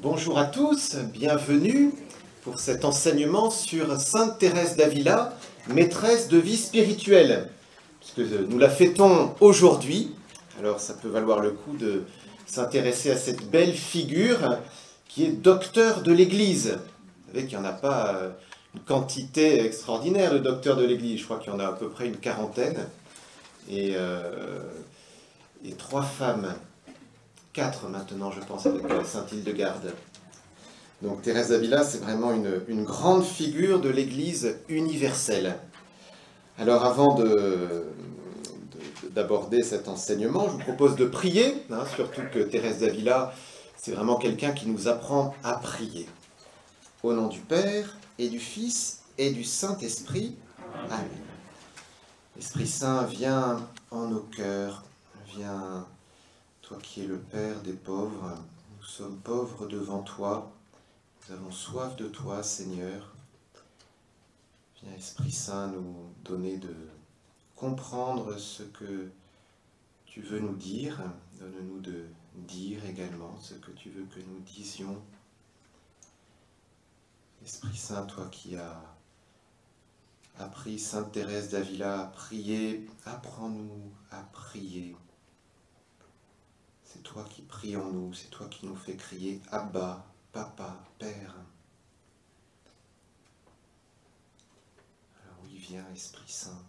Bonjour à tous, bienvenue pour cet enseignement sur Sainte Thérèse d'Avila, maîtresse de vie spirituelle. Puisque nous la fêtons aujourd'hui, alors ça peut valoir le coup de s'intéresser à cette belle figure qui est docteur de l'Église. Vous savez qu'il n'y en a pas une quantité extraordinaire de docteurs de l'Église, je crois qu'il y en a à peu près une quarantaine, et 3 femmes. 4 maintenant, je pense, avec Sainte Hildegarde. Donc Thérèse d'Avila, c'est vraiment une grande figure de l'Église universelle. Alors avant d'aborder cet enseignement, je vous propose de prier, surtout que Thérèse d'Avila, c'est vraiment quelqu'un qui nous apprend à prier. Au nom du Père, et du Fils, et du Saint-Esprit. Amen. L'Esprit Saint, viens en nos cœurs, viens... Toi qui es le Père des pauvres, nous sommes pauvres devant toi, nous avons soif de toi, Seigneur. Viens, Esprit Saint, nous donner de comprendre ce que tu veux nous dire. Donne-nous de dire également ce que tu veux que nous disions. Esprit Saint, toi qui as appris Sainte Thérèse d'Avila à prier, apprends-nous à prier. C'est toi qui pries en nous, c'est toi qui nous fais crier « Abba, Papa, Père ». Alors oui, viens, Esprit Saint.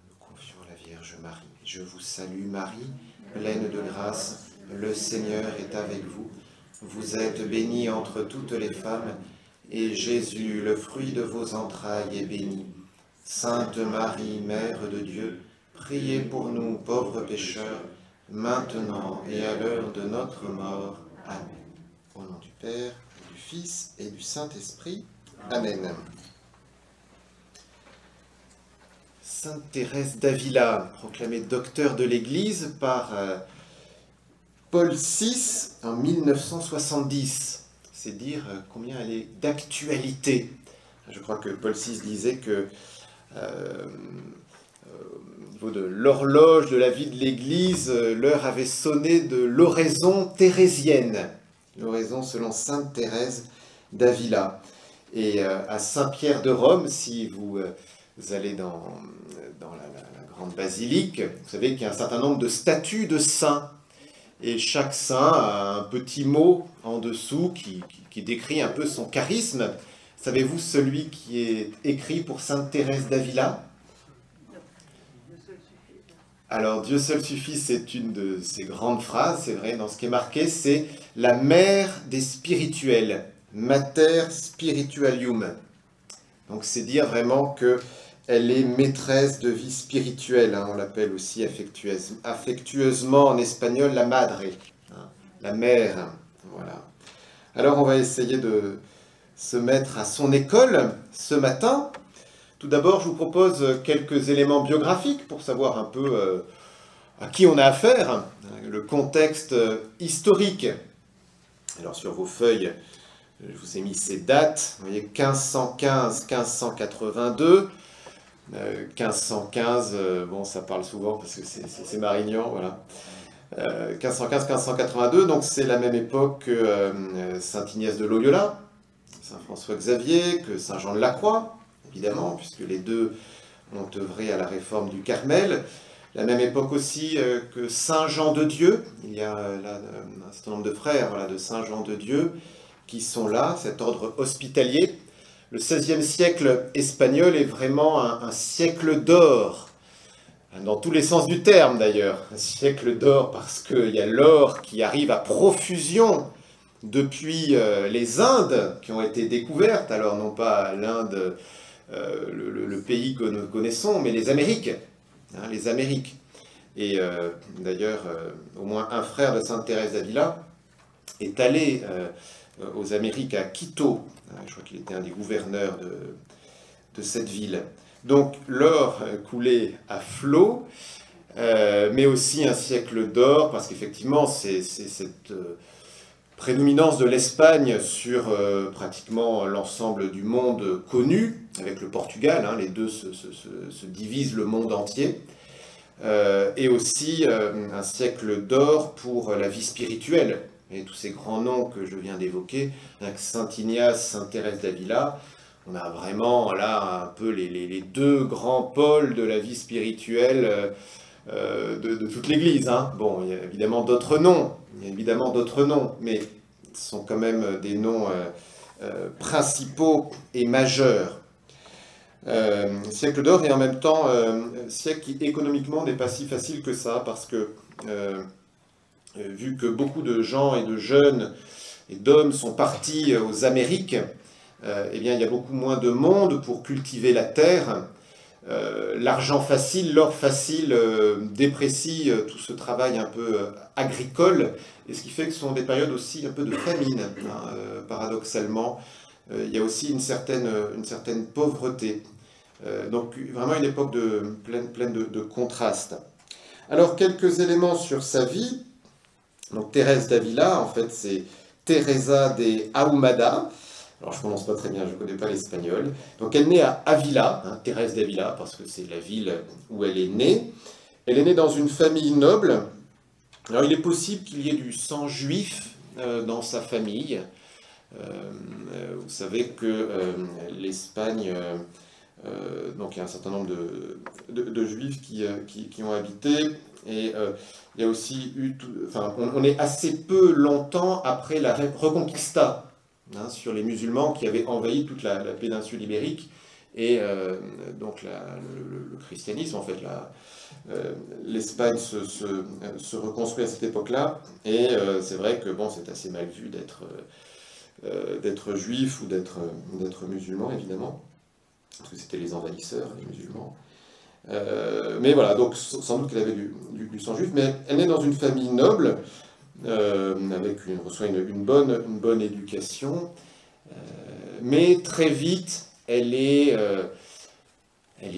Nous confions à la Vierge Marie. Je vous salue Marie, pleine de grâce, le Seigneur est avec vous. Vous êtes bénie entre toutes les femmes, et Jésus, le fruit de vos entrailles, est béni. Sainte Marie, Mère de Dieu, priez pour nous pauvres pécheurs, maintenant et à l'heure de notre mort. Amen. Au nom du Père, du Fils et du Saint-Esprit. Amen. Sainte Thérèse d'Avila, proclamée docteur de l'Église par Paul VI en 1970. C'est dire combien elle est d'actualité. Je crois que Paul VI disait que au niveau de l'horloge de la vie de l'Église, l'heure avait sonné de l'oraison thérésienne, l'oraison selon Sainte Thérèse d'Avila. Et à Saint-Pierre de Rome, si vous allez dans la grande basilique, vous savez qu'il y a un certain nombre de statues de saints. Et chaque saint a un petit mot en dessous qui décrit un peu son charisme. Savez-vous celui qui est écrit pour Sainte Thérèse d'Avila? Alors, Dieu seul suffit, c'est une de ces grandes phrases, c'est vrai, dans ce qui est marqué, c'est la mère des spirituels, Mater Spiritualium. Donc, c'est dire vraiment qu'elle est maîtresse de vie spirituelle, on l'appelle aussi affectueusement en espagnol la madre, la mère, voilà. Alors, on va essayer de se mettre à son école ce matin. Tout d'abord, je vous propose quelques éléments biographiques pour savoir un peu à qui on a affaire, le contexte historique. Alors sur vos feuilles, je vous ai mis ces dates. Vous voyez, 1515-1582. 1515, bon, ça parle souvent parce que c'est Marignan, voilà. 1515-1582, donc c'est la même époque que Sainte Ignace de Loyola, Saint François Xavier, que Saint Jean de la Croix, évidemment, puisque les deux ont œuvré à la réforme du Carmel. La même époque aussi que Saint Jean de Dieu. Il y a là un certain nombre de frères de Saint Jean de Dieu qui sont là, cet ordre hospitalier. Le XVIe siècle espagnol est vraiment un siècle d'or, dans tous les sens du terme d'ailleurs. Un siècle d'or parce qu'il y a l'or qui arrive à profusion depuis les Indes qui ont été découvertes, alors non pas l'Inde, le pays que nous connaissons, mais les Amériques. Les Amériques. Et d'ailleurs, au moins un frère de Sainte Thérèse d'Avila est allé aux Amériques à Quito. Je crois qu'il était un des gouverneurs de cette ville. Donc l'or coulait à flot, mais aussi un siècle d'or, parce qu'effectivement, c'est cette prédominance de l'Espagne sur pratiquement l'ensemble du monde connu, avec le Portugal, les deux se divisent le monde entier. et aussi un siècle d'or pour la vie spirituelle. Et tous ces grands noms que je viens d'évoquer, avec Saint Ignace, Sainte Thérèse d'Avila, on a vraiment là un peu les deux grands pôles de la vie spirituelle de toute l'Église. Hein. Bon, il y a évidemment d'autres noms, mais ce sont quand même des noms principaux et majeurs. Siècle d'or et en même temps siècle qui économiquement n'est pas si facile que ça, parce que vu que beaucoup de gens et de jeunes et d'hommes sont partis aux Amériques, eh bien, il y a beaucoup moins de monde pour cultiver la terre. L'argent facile, l'or facile déprécie tout ce travail un peu agricole, et ce qui fait que ce sont des périodes aussi un peu de famine, hein, paradoxalement. Il y a aussi une certaine pauvreté. Donc vraiment une époque pleine de contrastes. Alors quelques éléments sur sa vie. Donc Thérèse d'Avila, en fait c'est Teresa de Ahumada. Alors je ne prononce pas très bien, je ne connais pas l'espagnol. Donc elle naît à Avila, hein, Thérèse d'Avila, parce que c'est la ville où elle est née. Elle est née dans une famille noble. Alors il est possible qu'il y ait du sang juif dans sa famille. Vous savez que l'Espagne, donc il y a un certain nombre de juifs qui ont habité, et il y a aussi eu, on est assez peu longtemps après la Reconquista, hein, sur les musulmans qui avaient envahi toute la péninsule ibérique, et donc le christianisme, en fait, l'Espagne se reconstruit à cette époque-là, et c'est vrai que bon, c'est assez mal vu d'être juif ou d'être musulman, évidemment, parce que c'était les envahisseurs, les musulmans. Mais voilà, donc sans doute qu'elle avait du sang juif, mais elle naît dans une famille noble, reçoit une bonne éducation, mais très vite, elle est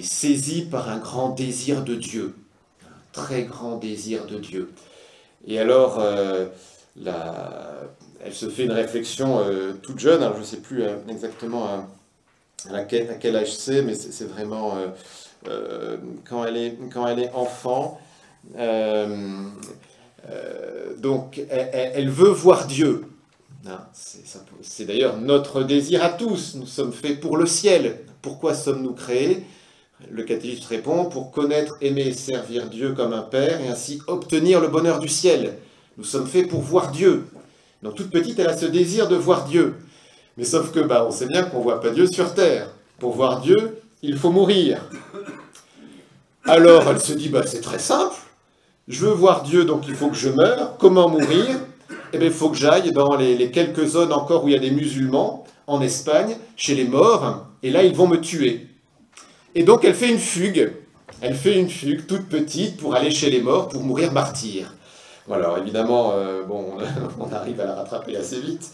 saisie par un grand désir de Dieu, un très grand désir de Dieu. Et alors, elle se fait une réflexion toute jeune, alors je ne sais plus exactement à quel âge c'est, mais c'est vraiment quand elle est enfant. Donc elle veut voir Dieu. Hein, c'est d'ailleurs notre désir à tous. Nous sommes faits pour le ciel. Pourquoi sommes-nous créés? Le catéchisme répond: pour connaître, aimer et servir Dieu comme un père, et ainsi obtenir le bonheur du ciel. Nous sommes faits pour voir Dieu. Donc toute petite, elle a ce désir de voir Dieu. Mais sauf que on sait bien qu'on ne voit pas Dieu sur terre. Pour voir Dieu, il faut mourir. Alors elle se dit, c'est très simple. Je veux voir Dieu, donc il faut que je meure. Comment mourir? Eh bien, il faut que j'aille dans les quelques zones encore où il y a des musulmans, en Espagne, chez les morts, et là, ils vont me tuer. Et donc, elle fait une fugue. Elle fait une fugue toute petite pour aller chez les morts, pour mourir martyr. Voilà, alors évidemment, on arrive à la rattraper assez vite.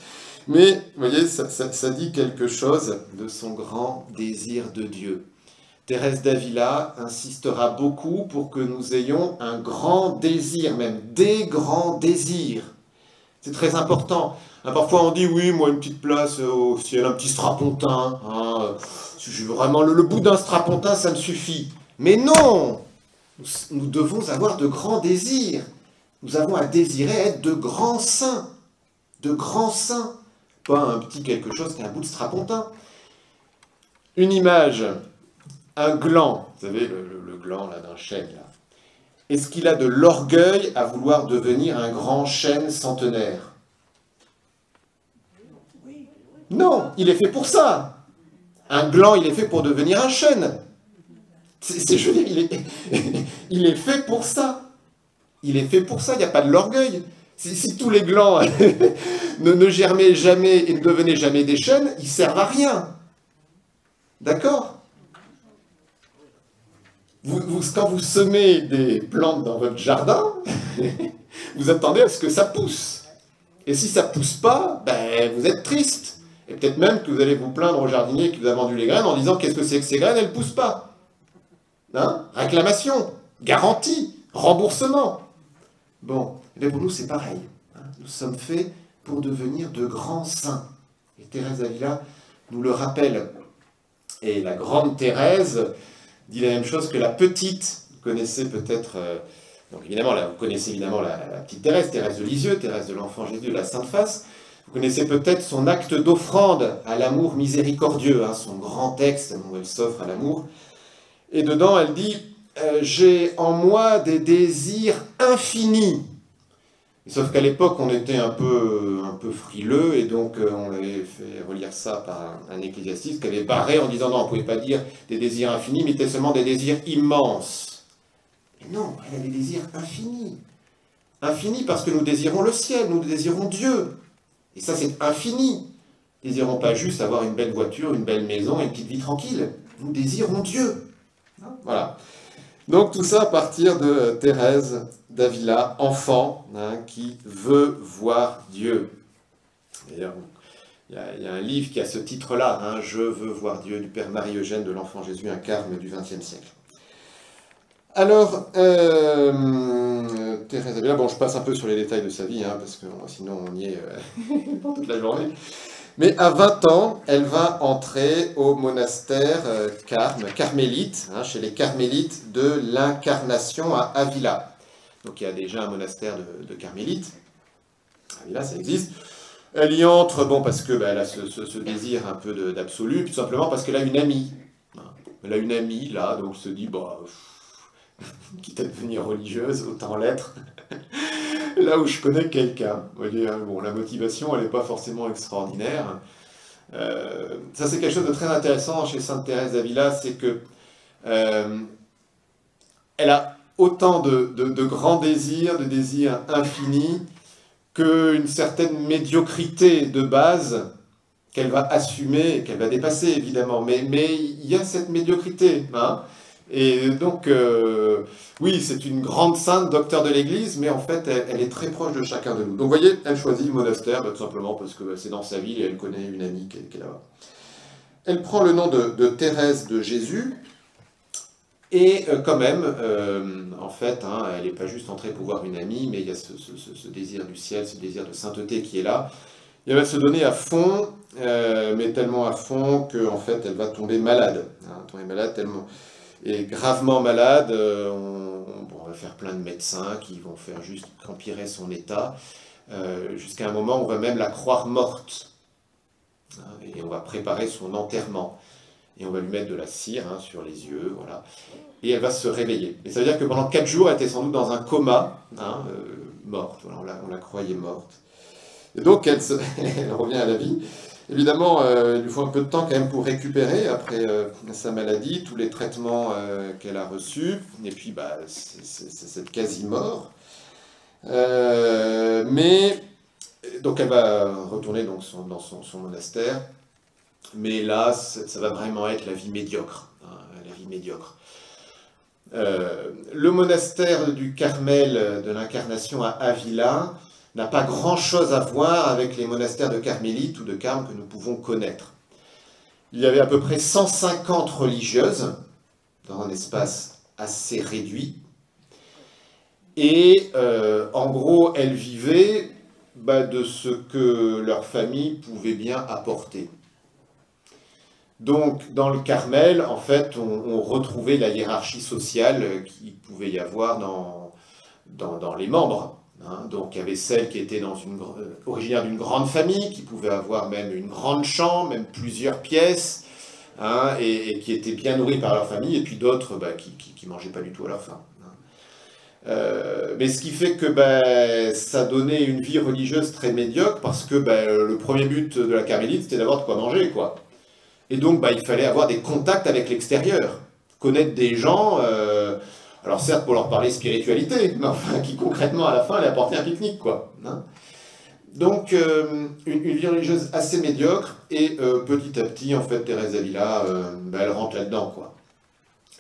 Mais, vous voyez, ça dit quelque chose de son grand désir de Dieu. Thérèse d'Avila insistera beaucoup pour que nous ayons un grand désir, même des grands désirs. C'est très important. Parfois on dit, oui, moi une petite place au ciel, un petit strapontin. Hein, vraiment, le bout d'un strapontin, ça me suffit. Mais non! Nous devons avoir de grands désirs. Nous avons à désirer être de grands saints. De grands saints. Pas un petit quelque chose qui est un bout de strapontin. Une image. Un gland, vous savez, le gland d'un chêne, là. Est-ce qu'il a de l'orgueil à vouloir devenir un grand chêne centenaire? Non, il est fait pour ça. Un gland, il est fait pour devenir un chêne. Je veux dire, il est fait pour ça. Il est fait pour ça, il n'y a pas de l'orgueil. Si tous les glands ne germaient jamais et ne devenaient jamais des chênes, ils ne servent à rien. D'accord? Quand vous semez des plantes dans votre jardin, vous attendez à ce que ça pousse. Et si ça ne pousse pas, vous êtes triste. Et peut-être même que vous allez vous plaindre au jardinier qui vous a vendu les graines en disant: qu'est-ce que c'est que ces graines, elles ne poussent pas. Hein? Réclamation, garantie, remboursement. Bon, et pour nous c'est pareil. Hein? Nous sommes faits pour devenir de grands saints. Et Thérèse d'Avila nous le rappelle. Et la grande Thérèse dit la même chose que la petite connaissez peut-être, donc évidemment, là, vous connaissez évidemment la petite Thérèse, Thérèse de Lisieux, Thérèse de l'Enfant Jésus, de la Sainte Face. Vous connaissez peut-être son acte d'offrande à l'amour miséricordieux, hein, son grand texte où elle s'offre à l'amour. Et dedans, elle dit j'ai en moi des désirs infinis. Sauf qu'à l'époque, on était un peu frileux, et donc on avait fait relire ça par un ecclésiastique qui avait barré en disant non, on ne pouvait pas dire des désirs infinis, mais c'était seulement des désirs immenses. Et non, elle a des désirs infinis. Infinis parce que nous désirons le ciel, nous désirons Dieu. Et ça, c'est infini. Nous ne désirons pas juste avoir une belle voiture, une belle maison et une petite vie tranquille. Nous désirons Dieu. Voilà. Donc tout ça à partir de Thérèse d'Avila, enfant, hein, qui veut voir Dieu. D'ailleurs, il y a un livre qui a ce titre-là, hein, Je veux voir Dieu, du Père Marie-Eugène de l'Enfant Jésus, un carme du XXe siècle. Alors, Thérèse d'Avila, bon, je passe un peu sur les détails de sa vie, hein, parce que sinon on y est pour toute la journée. Mais à 20 ans, elle va entrer au monastère carmélite, hein, chez les carmélites de l'Incarnation à Avila. Donc il y a déjà un monastère de carmélites. Avila, ça existe. Elle y entre, bon, parce que elle a ce désir un peu d'absolu, tout simplement parce qu'elle a une amie. Elle a une amie, là, donc elle se dit, bah, quitte à devenir religieuse, autant l'être. Là où je connais quelqu'un. Vous voyez, bon, la motivation, elle n'est pas forcément extraordinaire. Ça, c'est quelque chose de très intéressant chez Sainte Thérèse d'Avila, c'est que elle a autant de grands désirs, de désirs infinis, qu'une certaine médiocrité de base qu'elle va assumer et qu'elle va dépasser, évidemment. Mais il y a cette médiocrité, hein. Et donc, oui, c'est une grande sainte, docteur de l'Église, mais en fait, elle est très proche de chacun de nous. Donc, vous voyez, elle choisit le monastère, tout simplement parce que c'est dans sa ville et elle connaît une amie qui est là-bas. Elle prend le nom de Thérèse de Jésus, et quand même, en fait, hein, elle n'est pas juste entrée pour voir une amie, mais il y a ce désir du ciel, ce désir de sainteté qui est là. Et elle va se donner à fond, mais tellement à fond qu'en fait, elle va tomber malade. Hein, tomber malade tellement... Et gravement malade, on va faire plein de médecins qui vont faire juste qu'empirer son état, jusqu'à un moment où on va même la croire morte. Hein, et on va préparer son enterrement. Et on va lui mettre de la cire, hein, sur les yeux, voilà. Et elle va se réveiller. Et ça veut dire que pendant 4 jours, elle était sans doute dans un coma, hein, morte, voilà, on la croyait morte. Et donc elle revient à la vie. Évidemment, il lui faut un peu de temps quand même pour récupérer après sa maladie, tous les traitements qu'elle a reçus, et puis bah, c'est cette quasi-mort. Mais, donc elle va retourner donc, dans son monastère, mais là, ça va vraiment être la vie médiocre. Hein, la vie médiocre. Le monastère du Carmel de l'Incarnation à Avila n'a pas grand-chose à voir avec les monastères de carmélites ou de carmes que nous pouvons connaître. Il y avait à peu près 150 religieuses dans un espace assez réduit. Et en gros, elles vivaient de ce que leur famille pouvait bien apporter. Donc, dans le Carmel, en fait, on retrouvait la hiérarchie sociale qu'il pouvait y avoir dans les membres. Hein. Donc, il y avait celles qui étaient originaires d'une grande famille, qui pouvaient avoir même une grande chambre, même plusieurs pièces, hein, et qui étaient bien nourries par leur famille, et puis d'autres qui ne mangeaient pas du tout à leur faim. Mais ce qui fait que ça donnait une vie religieuse très médiocre, parce que le premier but de la carmélite, c'était d'avoir de quoi manger, quoi. Et donc, il fallait avoir des contacts avec l'extérieur, connaître des gens, alors certes pour leur parler spiritualité, mais enfin qui concrètement à la fin allaient apporter un pique-nique, quoi. Hein. Donc, une vie religieuse assez médiocre, et petit à petit, en fait, Thérèse d'Avila, elle rentre là-dedans, quoi.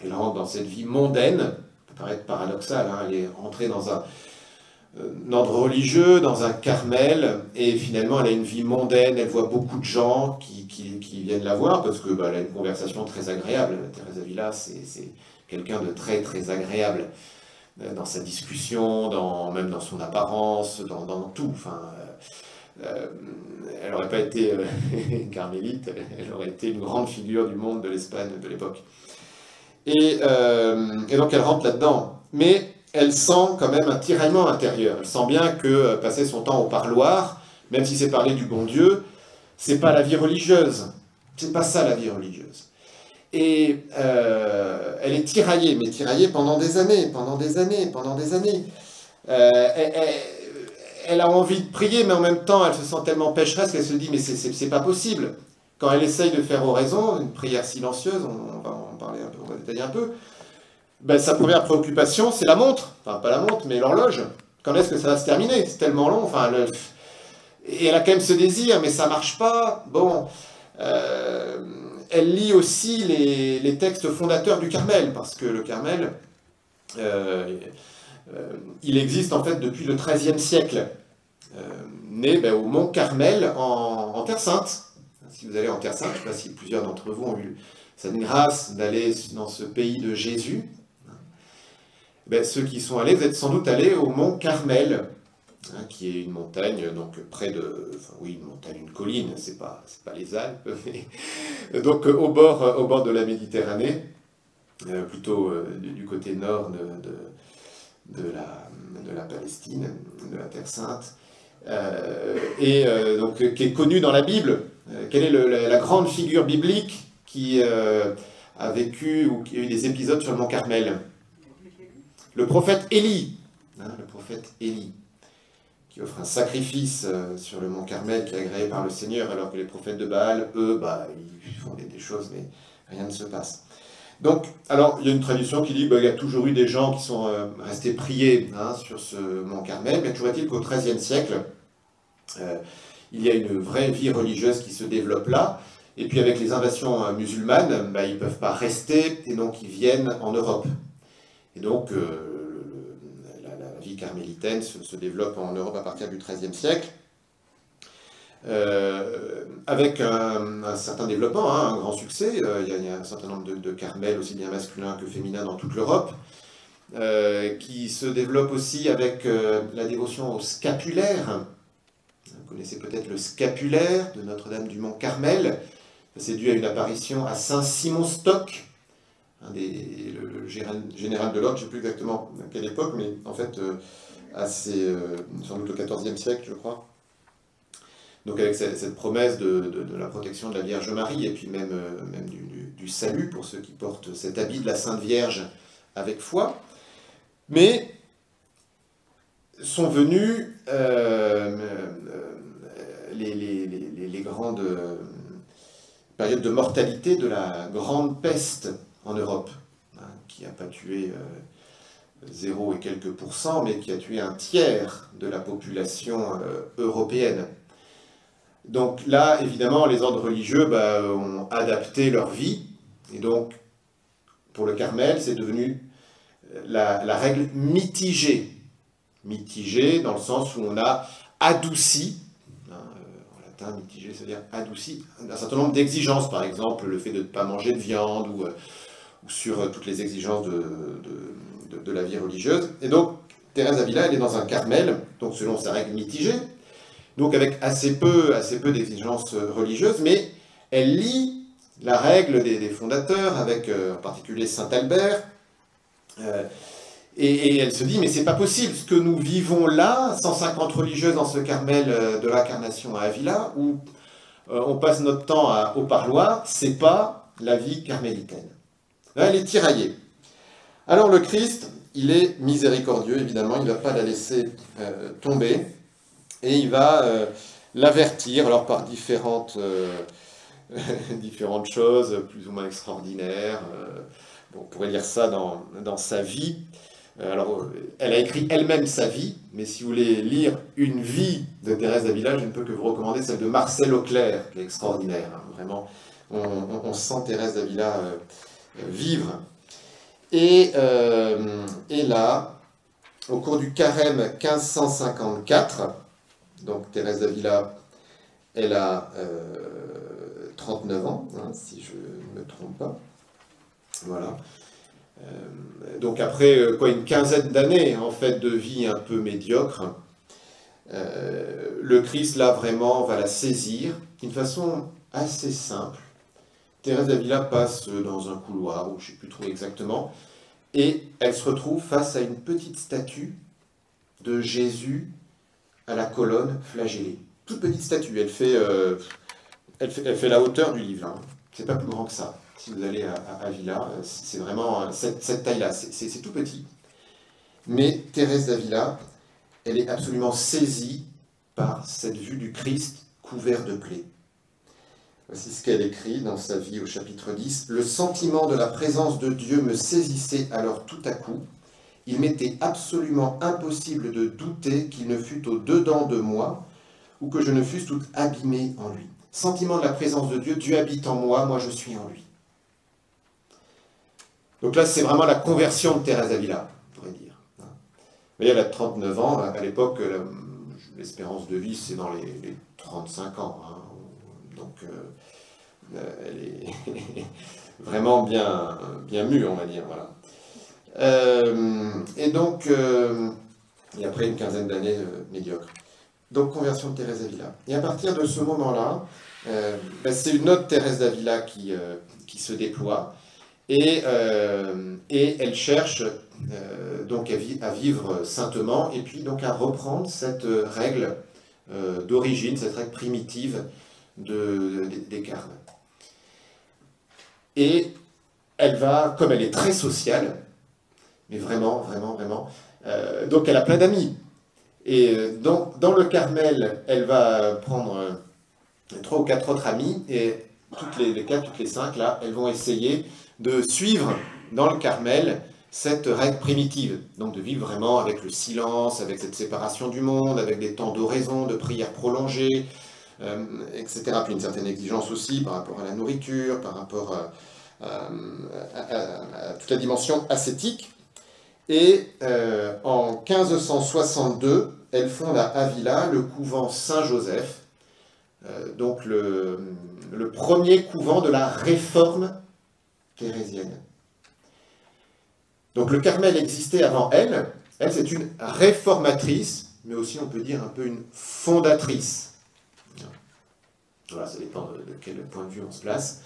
Elle rentre dans cette vie mondaine, ça peut paraître paradoxal, hein, elle est rentrée dans un ordre religieux, dans un Carmel, et finalement elle a une vie mondaine, elle voit beaucoup de gens qui viennent la voir, parce que elle a une conversation très agréable. Thérèse d'Avila, c'est quelqu'un de très très agréable, dans sa discussion, même dans son apparence, dans tout. Enfin, elle n'aurait pas été carmélite, elle aurait été une grande figure du monde de l'Espagne de l'époque. Et donc elle rentre là-dedans. Mais elle sent quand même un tiraillement intérieur. Elle sent bien que passer son temps au parloir, même si c'est parler du bon Dieu, c'est pas la vie religieuse. C'est pas ça la vie religieuse. Et elle est tiraillée, mais tiraillée pendant des années, pendant des années, pendant des années. Elle a envie de prier, mais en même temps, elle se sent tellement pécheresse qu'elle se dit, mais c'est pas possible. Quand elle essaye de faire oraison, une prière silencieuse, on va en parler un peu, on va détailler un peu, ben, sa première préoccupation, c'est la montre. Enfin, pas la montre, mais l'horloge. Quand est-ce que ça va se terminer? C'est tellement long. Enfin, et elle a quand même ce désir, mais ça marche pas. Bon, elle lit aussi les textes fondateurs du Carmel, parce que le Carmel, il existe en fait depuis le XIIIe siècle, né ben, au mont Carmel en Terre Sainte. Si vous allez en Terre Sainte, je ne sais pas si plusieurs d'entre vous ont eu cette grâce d'aller dans ce pays de Jésus. Ben, ceux qui y sont allés, vous êtes sans doute allés au mont Carmel, hein, qui est une montagne, donc près de, enfin oui, une montagne, une colline, c'est pas les Alpes, mais, donc au bord de la Méditerranée, plutôt du côté nord de la Palestine, de la Terre Sainte, donc qui est connu dans la Bible. Quelle est la grande figure biblique qui a vécu ou qui a eu des épisodes sur le mont Carmel? Le prophète Élie, hein, le prophète Élie, qui offre un sacrifice sur le mont Carmel qui est agréé par le Seigneur, alors que les prophètes de Baal, eux, bah, ils font des choses, mais rien ne se passe. Donc, alors, il y a une tradition qui dit qu'il y a toujours eu des gens qui sont restés prier hein, sur ce mont Carmel, mais toujours est-il qu'au XIIIe siècle, il y a une vraie vie religieuse qui se développe là, et puis avec les invasions musulmanes, bah, ils ne peuvent pas rester, et donc ils viennent en Europe. Et donc, la vie carmélitaine se développe en Europe à partir du XIIIe siècle, avec un certain développement, hein, un grand succès. Il y a un certain nombre de carmels, aussi bien masculins que féminins, dans toute l'Europe, qui se développe aussi avec la dévotion au scapulaire. Vous connaissez peut-être le scapulaire de Notre-Dame du Mont-Carmel. C'est dû à une apparition à Saint-Simon Stock, le général de l'ordre, je ne sais plus exactement à quelle époque, mais en fait, sans doute au XIVe siècle, je crois. Donc avec cette promesse de la protection de la Vierge Marie, et puis même du salut pour ceux qui portent cet habit de la Sainte Vierge avec foi. Mais sont venus les grandes périodes de mortalité de la grande peste en Europe, hein, qui n'a pas tué 0 et quelques pourcents, mais qui a tué un tiers de la population européenne. Donc là, évidemment, les ordres religieux ont adapté leur vie, et donc, pour le Carmel, c'est devenu la règle mitigée. Mitigée dans le sens où on a adouci, hein, en latin, mitigé, c'est-à-dire adouci, un certain nombre d'exigences, par exemple, le fait de ne pas manger de viande, ou sur toutes les exigences de la vie religieuse. Et donc, Thérèse d'Avila, elle est dans un Carmel, donc selon sa règle mitigée, donc avec assez peu d'exigences religieuses, mais elle lit la règle des fondateurs, avec en particulier Saint Albert, et elle se dit, mais c'est pas possible, ce que nous vivons là, 150 religieuses dans ce Carmel de l'Incarnation à Avila, où on passe notre temps au parloir, c'est pas la vie carmélitaine. Là, elle est tiraillée. Alors le Christ, il est miséricordieux, évidemment, il ne va pas la laisser tomber, et il va l'avertir, alors par différentes choses, plus ou moins extraordinaires. On pourrait lire ça dans sa vie. Alors, elle a écrit elle-même sa vie, mais si vous voulez lire une vie de Thérèse d'Avila, je ne peux que vous recommander celle de Marcel Auclair, qui est extraordinaire. Hein. Vraiment, on sent Thérèse d'Avila vivre. Et là, au cours du carême 1554, donc Thérèse d'Avila, elle a 39 ans, hein, si je ne me trompe pas. Voilà. Donc après une quinzaine d'années en fait de vie un peu médiocre, le Christ là vraiment va la saisir d'une façon assez simple, Thérèse d'Avila passe dans un couloir, ou je ne sais plus trop exactement, et elle se retrouve face à une petite statue de Jésus à la colonne flagellée. Toute petite statue, elle fait la hauteur du livre, hein. C'est pas plus grand que ça. Si vous allez à Avila, c'est vraiment cette taille-là, c'est tout petit. Mais Thérèse d'Avila, elle est absolument saisie par cette vue du Christ couvert de plaies. Voici ce qu'elle écrit dans sa vie au chapitre 10. « Le sentiment de la présence de Dieu me saisissait alors tout à coup. Il m'était absolument impossible de douter qu'il ne fût au-dedans de moi ou que je ne fusse tout abîmé en lui. Sentiment de la présence de Dieu, Dieu habite en moi, moi je suis en lui. » Donc là, c'est vraiment la conversion de Thérèse d'Avila, on pourrait dire. Vous voyez, elle a 39 ans. À l'époque, l'espérance de vie, c'est dans les 35 ans. Hein. Donc, elle est vraiment bien mûre, on va dire. Voilà. Et donc, et après une quinzaine d'années médiocres. Donc, conversion de Thérèse d'Avila. Et à partir de ce moment-là, c'est une autre Thérèse d'Avila qui se déploie. Et elle cherche donc à vivre saintement et puis donc à reprendre cette règle d'origine, cette règle primitive des carmes. Et elle va, comme elle est très sociale, mais vraiment, donc elle a plein d'amis. Et donc dans le Carmel, elle va prendre 3 ou 4 autres amis, et toutes les 5 là, elles vont essayer de suivre dans le Carmel cette règle primitive, donc de vivre vraiment avec le silence, avec cette séparation du monde, avec des temps d'oraison, de prière prolongée, etc. Puis une certaine exigence aussi par rapport à la nourriture, par rapport à toute la dimension ascétique. Et en 1562, elle fonde à Avila le couvent Saint-Joseph, donc le premier couvent de la réforme thérésienne. Donc le Carmel existait avant elle. Elle, c'est une réformatrice, mais aussi on peut dire un peu une fondatrice. Voilà, ça dépend de quel point de vue on se place.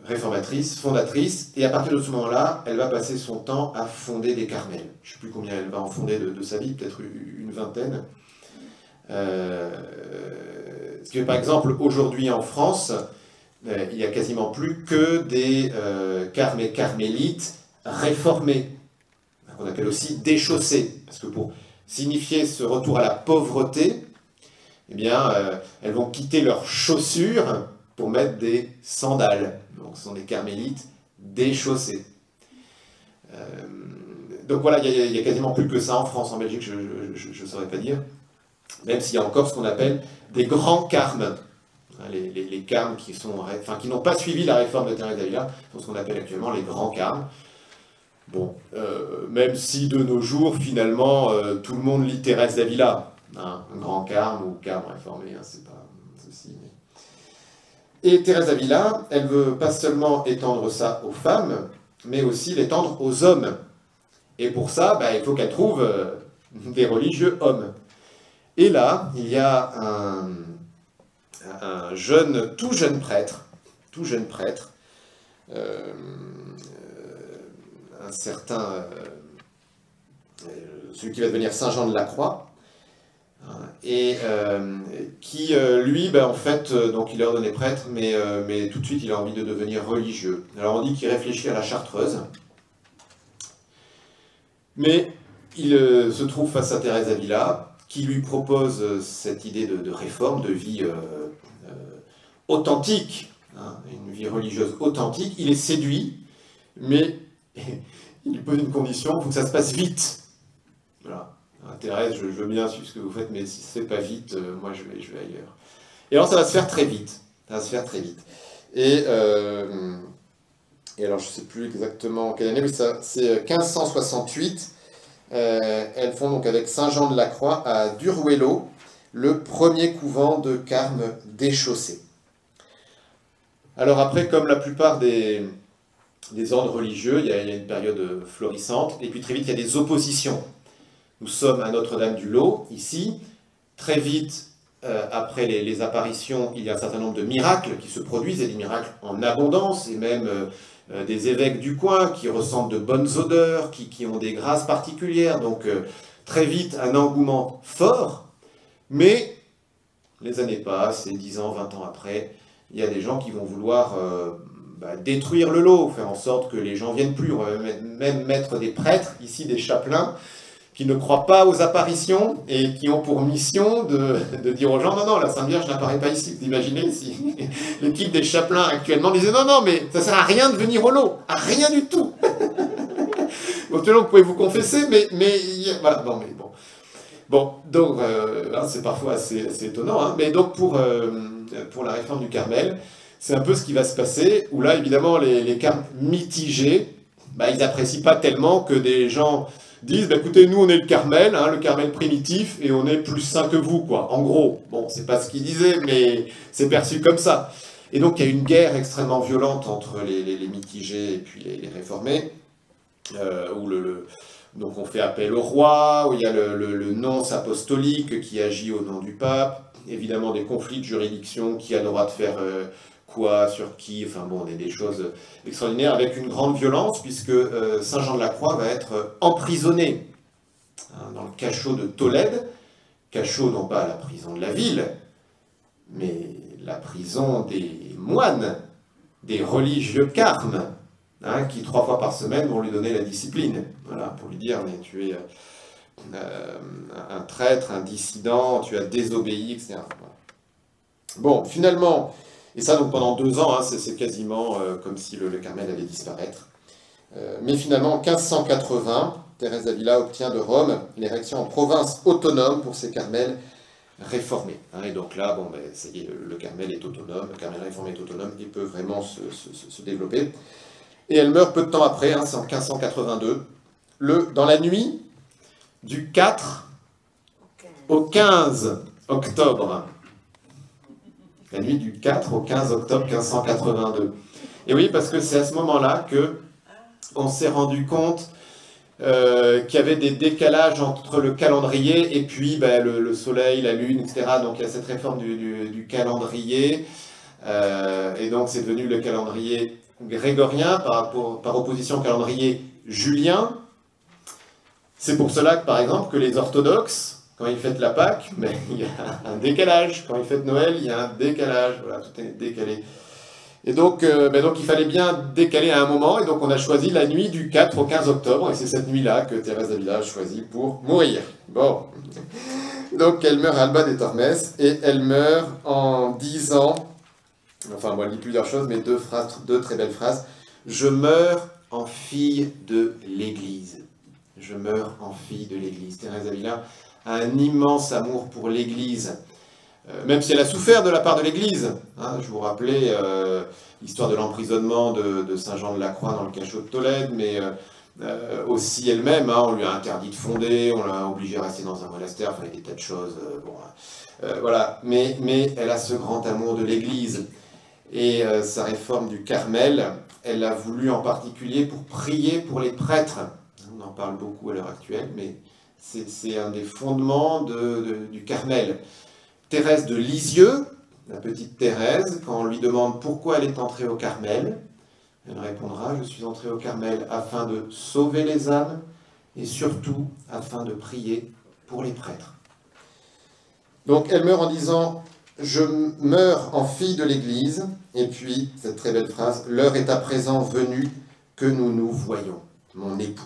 Réformatrice, fondatrice, et à partir de ce moment-là, elle va passer son temps à fonder des Carmels. Je ne sais plus combien elle va en fonder de sa vie, peut-être une vingtaine. Ce qui fait, par exemple, aujourd'hui en France, il n'y a quasiment plus que des carmes et carmélites réformés, qu'on appelle aussi déchaussés, parce que pour signifier ce retour à la pauvreté, eh bien, elles vont quitter leurs chaussures pour mettre des sandales. Donc ce sont des carmélites déchaussés. Donc voilà, il y a quasiment plus que ça en France. En Belgique, je ne saurais pas dire. Même s'il y a encore ce qu'on appelle des grands carmes. Les carmes qui n'ont pas suivi la réforme de Thérèse d'Avila sont ce qu'on appelle actuellement les grands carmes. Bon, même si de nos jours, finalement, tout le monde lit Thérèse d'Avila. Hein, un grand carme ou carme réformé, hein, c'est pas un souci. Et Thérèse d'Avila, elle veut pas seulement étendre ça aux femmes, mais aussi l'étendre aux hommes. Et pour ça, il faut qu'elle trouve des religieux hommes. Et là, il y a un tout jeune prêtre, un certain, celui qui va devenir Saint Jean de la Croix, et qui, lui, en fait, donc il est ordonné prêtre, mais tout de suite, il a envie de devenir religieux. Alors on dit qu'il réfléchit à la chartreuse, mais il se trouve face à Thérèse d'Avila, qui lui propose cette idée de réforme, de vie authentique, hein, une vie religieuse authentique. Il est séduit, mais il lui pose une condition, il faut que ça se passe vite. Voilà. Thérèse, je veux bien suivre ce que vous faites, mais si c'est pas vite, moi je vais ailleurs. Et alors ça va se faire très vite. Et alors je ne sais plus exactement quelle année, mais c'est 1568. Elles font donc avec Saint Jean de la Croix à Duruelo le premier couvent de carmes déchaussés. Alors après, comme la plupart des ordres religieux, il y a une période florissante, et puis très vite il y a des oppositions. Nous sommes à Notre-Dame-du-Lot, ici. Très vite, après les apparitions, il y a un certain nombre de miracles qui se produisent, et des miracles en abondance, et même des évêques du coin qui ressentent de bonnes odeurs, qui ont des grâces particulières, donc très vite un engouement fort, mais les années passent, et 10 ans, 20 ans après, il y a des gens qui vont vouloir détruire le lot, faire en sorte que les gens viennent plus. On va même mettre des prêtres, ici des chapelains, qui ne croient pas aux apparitions et qui ont pour mission de dire aux gens, non, non, la Sainte Vierge n'apparaît pas ici. Vous imaginez si l'équipe des chapelains actuellement disait, non, non, mais ça ne sert à rien de venir au lot, à rien du tout. Donc, vous pouvez vous confesser, mais voilà, non, mais bon. Bon, donc, c'est parfois assez étonnant, hein, mais donc pour la réforme du Carmel, c'est un peu ce qui va se passer, où là, évidemment, les carmes mitigés, ils n'apprécient pas tellement que des gens disent, écoutez, nous, on est le Carmel, hein, le Carmel primitif, et on est plus saint que vous, quoi. En gros, bon, c'est pas ce qu'ils disaient, mais c'est perçu comme ça. Et donc, il y a une guerre extrêmement violente entre les mitigés et puis les réformés, où donc on fait appel au roi, où il y a le nonce apostolique qui agit au nom du pape, évidemment des conflits de juridiction, qui a le droit de faire quoi, sur qui, enfin bon, des choses extraordinaires, avec une grande violence, puisque Saint Jean de la Croix va être emprisonné dans le cachot de Tolède, cachot non pas la prison de la ville, mais la prison des moines, des religieux carmes, qui 3 fois par semaine vont lui donner la discipline, voilà, pour lui dire, mais tu es un traître, un dissident, tu as désobéi, etc. Voilà. Bon, finalement, et ça donc pendant 2 ans, c'est quasiment comme si le Carmel allait disparaître. Mais finalement, en 1580, Thérèse d'Avila obtient de Rome l'érection en province autonome pour ses Carmels réformés. Et donc là, bon, ça y est, le Carmel est autonome, le Carmel réformé est autonome et peut vraiment se développer. Et elle meurt peu de temps après, c'est en 1582, dans la nuit du 4 au 15 octobre. La nuit du 4 au 15 octobre 1582. Et oui, parce que c'est à ce moment-là qu'on s'est rendu compte qu'il y avait des décalages entre le calendrier et puis le soleil, la lune, etc. Donc il y a cette réforme du calendrier. Et donc c'est devenu le calendrier grégorien par opposition au calendrier julien. C'est pour cela que, par exemple, que les orthodoxes, quand ils fêtent la Pâque, il y a un décalage. Quand ils fêtent Noël, il y a un décalage. Voilà, tout est décalé. Et donc, il fallait bien décaler à un moment. Et donc, on a choisi la nuit du 4 au 15 octobre. Et c'est cette nuit-là que Thérèse d'Avila a choisi pour mourir. Bon. Donc, elle meurt à Alba des Tormes. Et elle meurt en disant, enfin, moi, je lis plusieurs choses, mais 2 très belles phrases. Je meurs en fille de l'Église. Je meurs en fille de l'Église. Thérèse d'Avila a un immense amour pour l'Église, même si elle a souffert de la part de l'Église. Je vous rappelais l'histoire de l'emprisonnement de Saint Jean de la Croix dans le cachot de Tolède, mais aussi elle-même, on lui a interdit de fonder, on l'a obligée à rester dans un monastère, enfin, il y a des tas de choses. Voilà. Mais elle a ce grand amour de l'Église. Et sa réforme du Carmel, elle a voulu en particulier pour prier pour les prêtres. On en parle beaucoup à l'heure actuelle, mais c'est un des fondements du Carmel. Thérèse de Lisieux, la petite Thérèse, quand on lui demande pourquoi elle est entrée au Carmel, elle répondra « Je suis entrée au Carmel afin de sauver les âmes et surtout afin de prier pour les prêtres. » Donc elle meurt en disant « Je meurs en fille de l'Église » et puis cette très belle phrase « L'heure est à présent venue que nous nous voyons, mon époux. »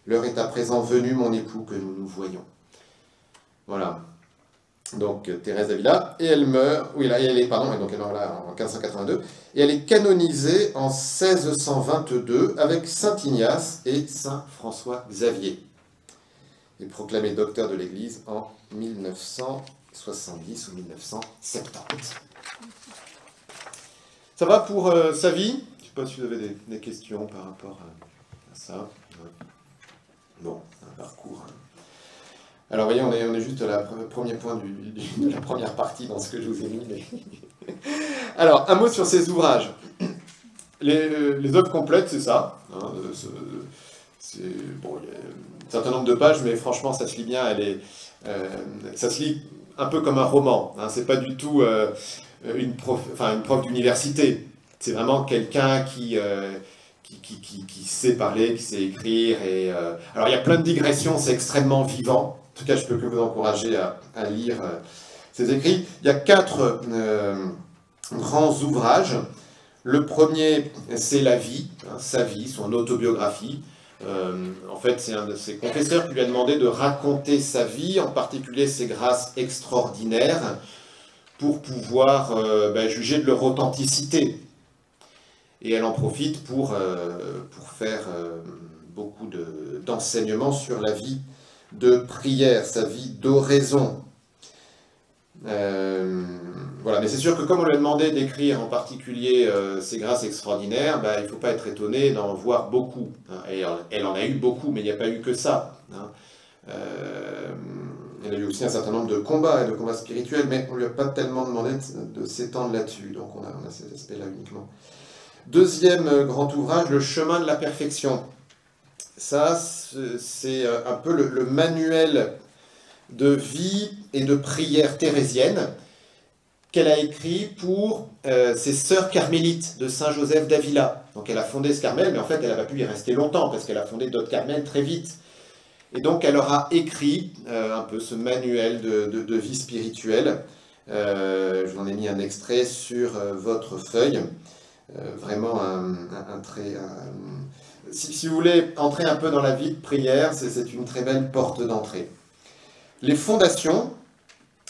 L'heure est à présent venue, mon époux, que nous nous voyons. Voilà. Donc, Thérèse d'Avila, et elle meurt, oui, là, elle meurt là en 1582, et elle est canonisée en 1622 avec Saint Ignace et Saint François Xavier. Et proclamée docteur de l'Église en 1970 ou 1970. Ça va pour sa vie? Je ne sais pas si vous avez des questions par rapport à ça. Bon, un parcours. Alors, vous voyez, on est juste au premier point de la première partie dans ce que je vous ai mis. Mais... Alors, un mot sur ces ouvrages. Les œuvres complètes, c'est ça. Bon, il y a un certain nombre de pages, mais franchement, ça se lit bien. Ça se lit un peu comme un roman. Hein. C'est pas du tout une prof d'université. C'est vraiment quelqu'un qui sait parler, qui sait écrire. Alors il y a plein de digressions, c'est extrêmement vivant. En tout cas, je peux que vous encourager à lire ses écrits. Il y a 4 grands ouvrages. Le premier, c'est La vie, hein, sa vie, son autobiographie. En fait, c'est un de ses confesseurs qui lui a demandé de raconter sa vie, en particulier ses grâces extraordinaires, pour pouvoir juger de leur authenticité. Et elle en profite pour faire beaucoup d'enseignements sur la vie de prière, sa vie d'oraison. Voilà, mais c'est sûr que comme on lui a demandé d'écrire en particulier ses grâces extraordinaires, il ne faut pas être étonné d'en voir beaucoup. Hein. Et elle en a eu beaucoup, mais il n'y a pas eu que ça. Hein. Elle a eu aussi un certain nombre de combats et de combats spirituels, mais on ne lui a pas tellement demandé de s'étendre là-dessus, donc on a cet aspect-là uniquement. Deuxième grand ouvrage, Le chemin de la perfection. Ça, c'est un peu le manuel de vie et de prière thérésienne qu'elle a écrit pour ses sœurs carmélites de Saint-Joseph d'Avila. Donc elle a fondé ce Carmel, mais en fait elle n'a pas pu y rester longtemps, parce qu'elle a fondé d'autres Carmels très vite. Et donc elle leur a écrit un peu ce manuel de vie spirituelle. Je vous en ai mis un extrait sur votre feuille. Vraiment un trait... Si vous voulez entrer un peu dans la vie de prière, c'est une très belle porte d'entrée. Les fondations,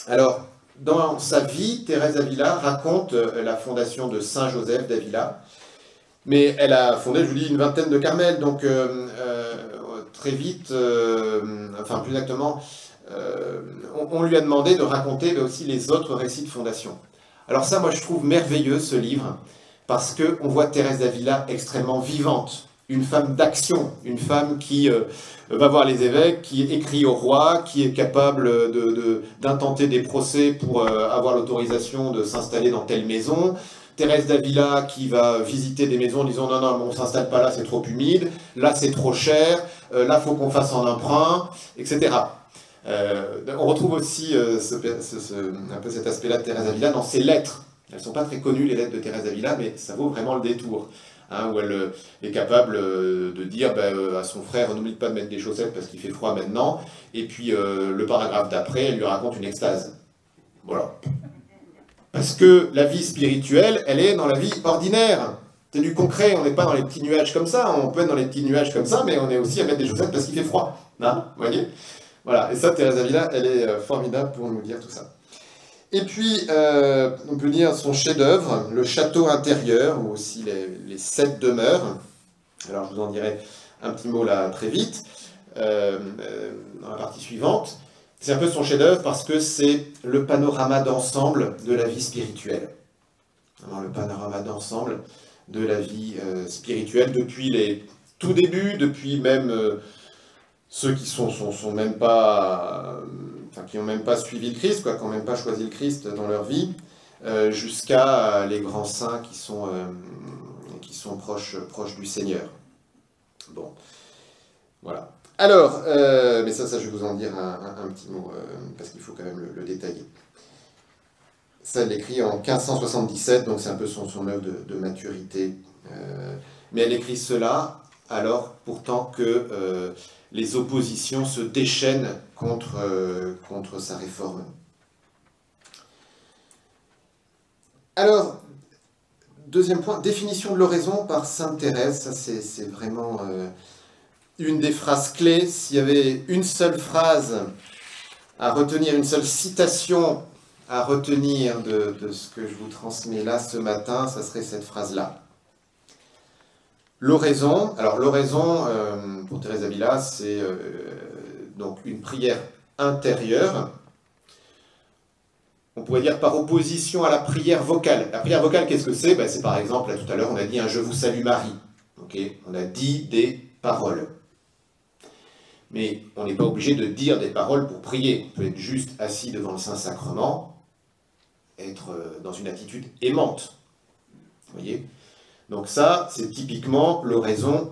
alors dans sa vie, Thérèse d'Avila raconte la fondation de Saint-Joseph d'Avila, mais elle a fondé, je vous dis, une vingtaine de Carmels, donc très vite, plus exactement, on lui a demandé de raconter aussi les autres récits de fondation. Alors ça, moi je trouve merveilleux ce livre, parce qu'on voit Thérèse d'Avila extrêmement vivante, une femme d'action, une femme qui va voir les évêques, qui écrit au roi, qui est capable d'intenter des procès pour avoir l'autorisation de s'installer dans telle maison. Thérèse d'Avila qui va visiter des maisons en disant non, non, on ne s'installe pas là, c'est trop humide, là c'est trop cher, là il faut qu'on fasse en emprunt, etc. On retrouve aussi un peu cet aspect-là de Thérèse d'Avila dans ses lettres. Elles ne sont pas très connues, les lettres de Thérèse d'Avila, mais ça vaut vraiment le détour. Hein, où elle est capable de dire à son frère, n'oublie pas de mettre des chaussettes parce qu'il fait froid maintenant, et puis le paragraphe d'après, elle lui raconte une extase. Voilà. Parce que la vie spirituelle, elle est dans la vie ordinaire. C'est du concret, on n'est pas dans les petits nuages comme ça, on peut être dans les petits nuages comme ça, mais on est aussi à mettre des chaussettes parce qu'il fait froid. Hein, vous voyez? Voilà, et ça, Thérèse d'Avila, elle est formidable pour nous dire tout ça. Et puis, on peut dire son chef-d'œuvre, Le château intérieur, ou aussi les 7 demeures. Alors, je vous en dirai un petit mot là très vite, dans la partie suivante. C'est un peu son chef-d'œuvre parce que c'est le panorama d'ensemble de la vie spirituelle. Alors, le panorama d'ensemble de la vie spirituelle depuis les tout débuts, depuis même ceux qui sont même pas... qui n'ont même pas suivi le Christ, qui n'ont même pas choisi le Christ dans leur vie, jusqu'à les grands saints qui sont proches du Seigneur. Bon, voilà. Alors, mais ça je vais vous en dire un petit mot, parce qu'il faut quand même le détailler. Ça, elle l'écrit en 1577, donc c'est un peu son œuvre de maturité. Mais elle écrit cela, alors, pourtant que... les oppositions se déchaînent contre sa réforme. Alors, deuxième point, définition de l'oraison par Sainte Thérèse. Ça, c'est vraiment une des phrases clés. S'il y avait une seule phrase à retenir, une seule citation à retenir de ce que je vous transmets là ce matin, ça serait cette phrase-là. L'oraison, alors l'oraison, pour Thérèse d'Avila, c'est donc une prière intérieure, on pourrait dire par opposition à la prière vocale. La prière vocale, qu'est-ce que c'est? C'est par exemple, là tout à l'heure, on a dit un « Je vous salue Marie ». Okay, on a dit des paroles. Mais on n'est pas obligé de dire des paroles pour prier. On peut être juste assis devant le Saint-Sacrement, être dans une attitude aimante. Vous voyez? Donc ça, c'est typiquement l'oraison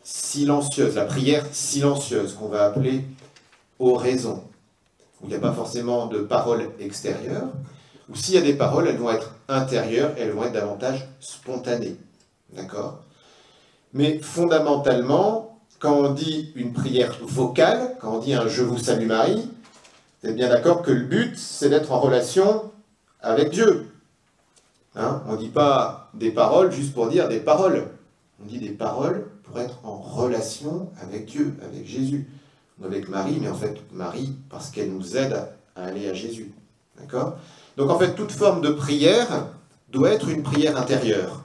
silencieuse, la prière silencieuse, qu'on va appeler oraison. où il n'y a pas forcément de paroles extérieures, ou s'il y a des paroles, elles vont être intérieures, elles vont être davantage spontanées. D'accord? Mais fondamentalement, quand on dit une prière vocale, quand on dit un « Je vous salue Marie », vous êtes bien d'accord que le but, c'est d'être en relation avec Dieu. Hein? On ne dit pas des paroles juste pour dire des paroles. On dit des paroles pour être en relation avec Dieu, avec Jésus. Avec Marie, mais en fait, Marie, parce qu'elle nous aide à aller à Jésus. D'accord? Donc en fait, toute forme de prière doit être une prière intérieure.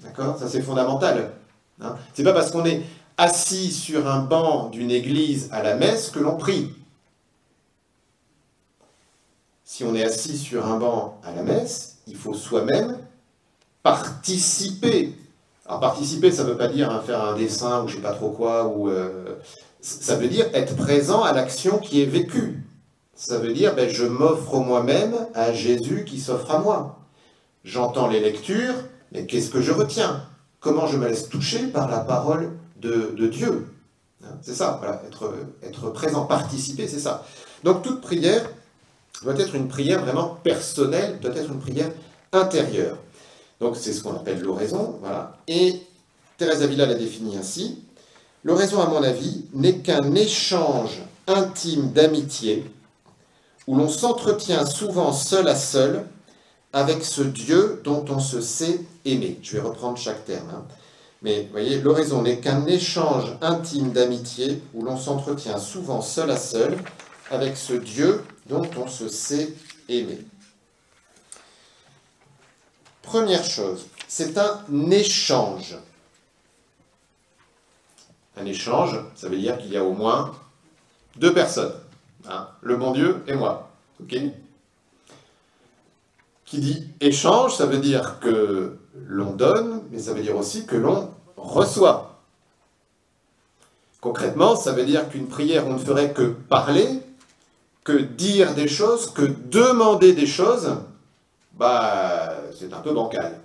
D'accord? Ça, c'est fondamental. Hein? C'est pas parce qu'on est assis sur un banc d'une église à la messe que l'on prie. Si on est assis sur un banc à la messe, il faut soi-même participer. Alors participer, ça ne veut pas dire faire un dessin ou je ne sais pas trop quoi, ou ça veut dire être présent à l'action qui est vécue. Ça veut dire, je m'offre moi-même à Jésus qui s'offre à moi. J'entends les lectures, mais qu'est-ce que je retiens? Comment je me laisse toucher par la parole de Dieu? C'est ça, voilà, être présent, participer, c'est ça. Donc toute prière doit être une prière vraiment personnelle, doit être une prière intérieure. Donc c'est ce qu'on appelle l'oraison, voilà. Et Thérèse d'Avila l'a défini ainsi. L'oraison, à mon avis, n'est qu'un échange intime d'amitié où l'on s'entretient souvent seul à seul avec ce Dieu dont on se sait aimer. Je vais reprendre chaque terme. Hein. Mais vous voyez, l'oraison n'est qu'un échange intime d'amitié où l'on s'entretient souvent seul à seul avec ce Dieu dont on se sait aimer. Première chose, c'est un échange. Un échange, ça veut dire qu'il y a au moins deux personnes. Hein, le bon Dieu et moi. Ok ? Qui dit échange, ça veut dire que l'on donne, mais ça veut dire aussi que l'on reçoit. Concrètement, ça veut dire qu'une prière, on ne ferait que parler, que dire des choses, que demander des choses, c'est un peu bancal.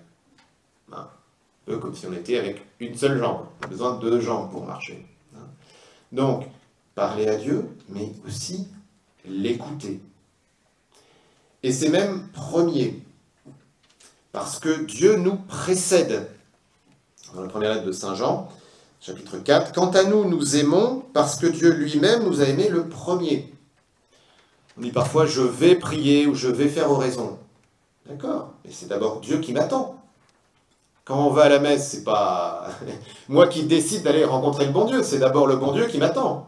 Hein, un peu comme si on était avec une seule jambe. On a besoin de deux jambes pour marcher. Hein. Donc, parler à Dieu, mais aussi l'écouter. Et c'est même premier, parce que Dieu nous précède. Dans la première lettre de Saint Jean, chapitre 4, « Quant à nous, nous aimons parce que Dieu lui-même nous a aimés le premier. » On dit parfois « je vais prier » ou « je vais faire oraison ». D'accord, mais c'est d'abord Dieu qui m'attend. Quand on va à la messe, c'est pas moi qui décide d'aller rencontrer le bon Dieu, c'est d'abord le bon Dieu qui m'attend.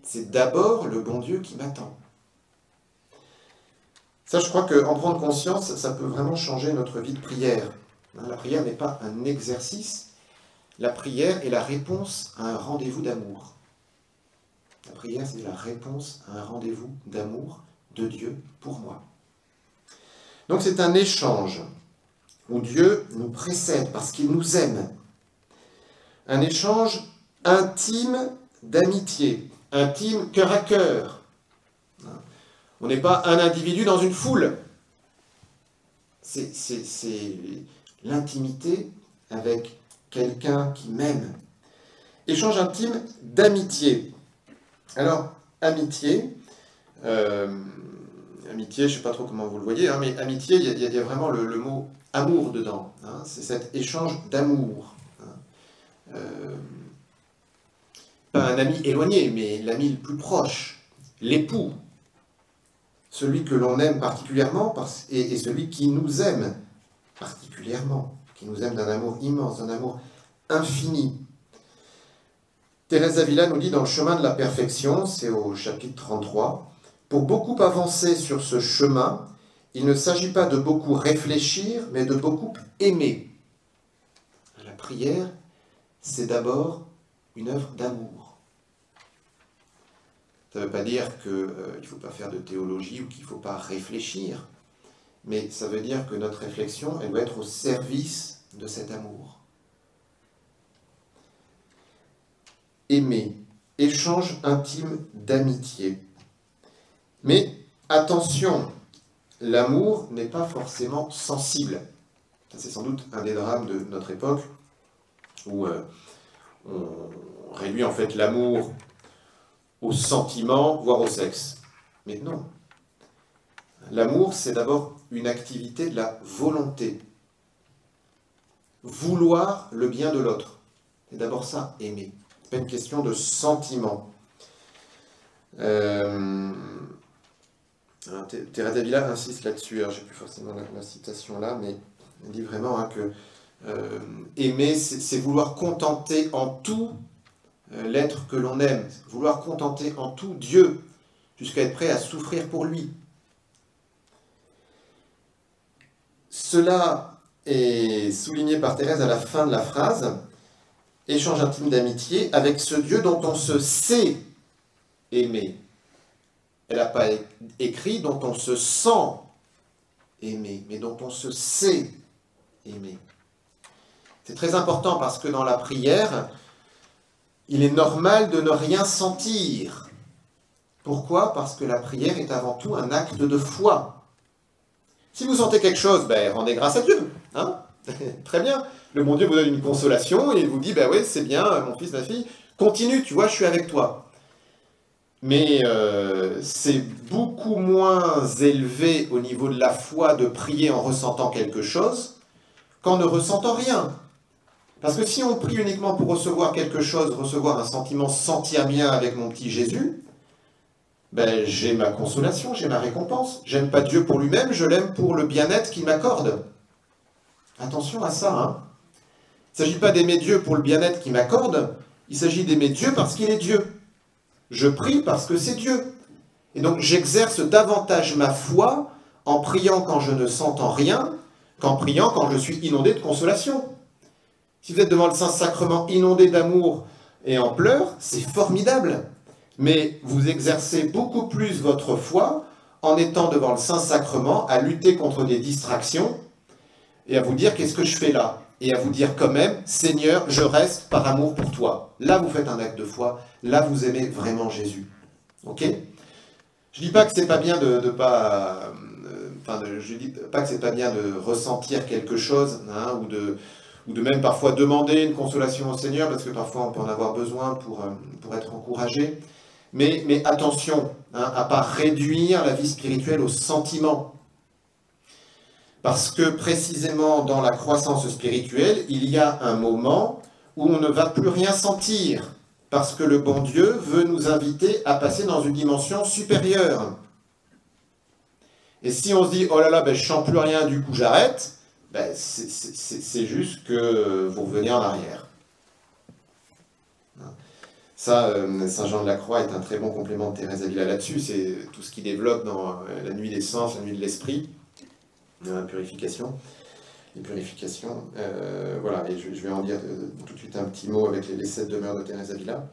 C'est d'abord le bon Dieu qui m'attend. Ça, je crois qu'en prendre conscience, ça peut vraiment changer notre vie de prière. La prière n'est pas un exercice, la prière est la réponse à un rendez-vous d'amour. La prière, c'est la réponse à un rendez-vous d'amour de Dieu pour moi. Donc c'est un échange où Dieu nous précède parce qu'il nous aime. Un échange intime d'amitié, intime cœur à cœur. On n'est pas un individu dans une foule. C'est l'intimité avec quelqu'un qui m'aime. Échange intime d'amitié. Alors, amitié, amitié, je ne sais pas trop comment vous le voyez, hein, mais amitié, il y a vraiment le mot amour dedans. Hein, c'est cet échange d'amour. Hein. Pas un ami éloigné, mais l'ami le plus proche, l'époux. Celui que l'on aime particulièrement et celui qui nous aime particulièrement, qui nous aime d'un amour immense, d'un amour infini. Thérèse d'Avila nous dit dans le chemin de la perfection, c'est au chapitre 33, « Pour beaucoup avancer sur ce chemin, il ne s'agit pas de beaucoup réfléchir, mais de beaucoup aimer. » La prière, c'est d'abord une œuvre d'amour. Ça ne veut pas dire qu'il ne faut pas faire de théologie ou qu'il ne faut pas réfléchir, mais ça veut dire que notre réflexion, elle doit être au service de cet amour. Aimer, échange intime d'amitié. Mais attention, l'amour n'est pas forcément sensible. C'est sans doute un des drames de notre époque, où on réduit en fait l'amour au sentiment, voire au sexe. Mais non. L'amour, c'est d'abord une activité de la volonté. Vouloir le bien de l'autre. C'est d'abord ça, aimer. Ce n'est pas une question de sentiment. Thérèse d'Avila insiste là-dessus. Je n'ai plus forcément la citation là, mais elle dit vraiment que aimer, c'est vouloir contenter en tout l'être que l'on aime, vouloir contenter en tout Dieu, jusqu'à être prêt à souffrir pour lui. Cela est souligné par Thérèse à la fin de la phrase, « Échange intime d'amitié avec ce Dieu dont on se sait aimer ». Elle n'a pas écrit « dont on se sent aimer », mais « dont on se sait aimer ». C'est très important parce que dans la prière, il est normal de ne rien sentir. Pourquoi? Parce que la prière est avant tout un acte de foi. Si vous sentez quelque chose, rendez grâce à Dieu. Hein. Très bien. Le bon Dieu vous donne une consolation et il vous dit, oui, c'est bien, mon fils, ma fille, continue, tu vois, je suis avec toi. Mais c'est beaucoup moins élevé au niveau de la foi de prier en ressentant quelque chose qu'en ne ressentant rien. Parce que si on prie uniquement pour recevoir quelque chose, recevoir un sentiment, se sentir bien avec mon petit Jésus, j'ai ma consolation, j'ai ma récompense. J'aime pas Dieu pour lui-même, je l'aime pour le bien-être qu'il m'accorde. Attention à ça. Hein. Il ne s'agit pas d'aimer Dieu pour le bien-être qu'il m'accorde, il s'agit d'aimer Dieu parce qu'il est Dieu. Je prie parce que c'est Dieu. Et donc j'exerce davantage ma foi en priant quand je ne s'entends rien, qu'en priant quand je suis inondé de consolation. Si vous êtes devant le Saint-Sacrement inondé d'amour et en pleurs, c'est formidable. Mais vous exercez beaucoup plus votre foi en étant devant le Saint-Sacrement à lutter contre des distractions et à vous dire qu'est-ce que je fais là? Et à vous dire quand même, Seigneur, je reste par amour pour toi. Là, vous faites un acte de foi. Là, vous aimez vraiment Jésus. Ok? Je ne dis pas que c'est pas bien je dis pas que c'est pas bien de ressentir quelque chose, hein, ou de même parfois demander une consolation au Seigneur, parce que parfois on peut en avoir besoin pour être encouragé. Mais attention, hein, à ne pas réduire la vie spirituelle au sentiment. Parce que précisément dans la croissance spirituelle, il y a un moment où on ne va plus rien sentir. Parce que le bon Dieu veut nous inviter à passer dans une dimension supérieure. Et si on se dit, oh là là, je ne sens plus rien, du coup j'arrête, c'est juste que vous revenez en arrière. Ça, Saint Jean de la Croix est un très bon complément de Thérèse d'Avila là-dessus. C'est tout ce qu'il développe dans la nuit des sens, la nuit de l'esprit, la purification. Les purifications, voilà, et je vais en dire tout de suite un petit mot avec les 7 demeures de Thérèse d'Avila.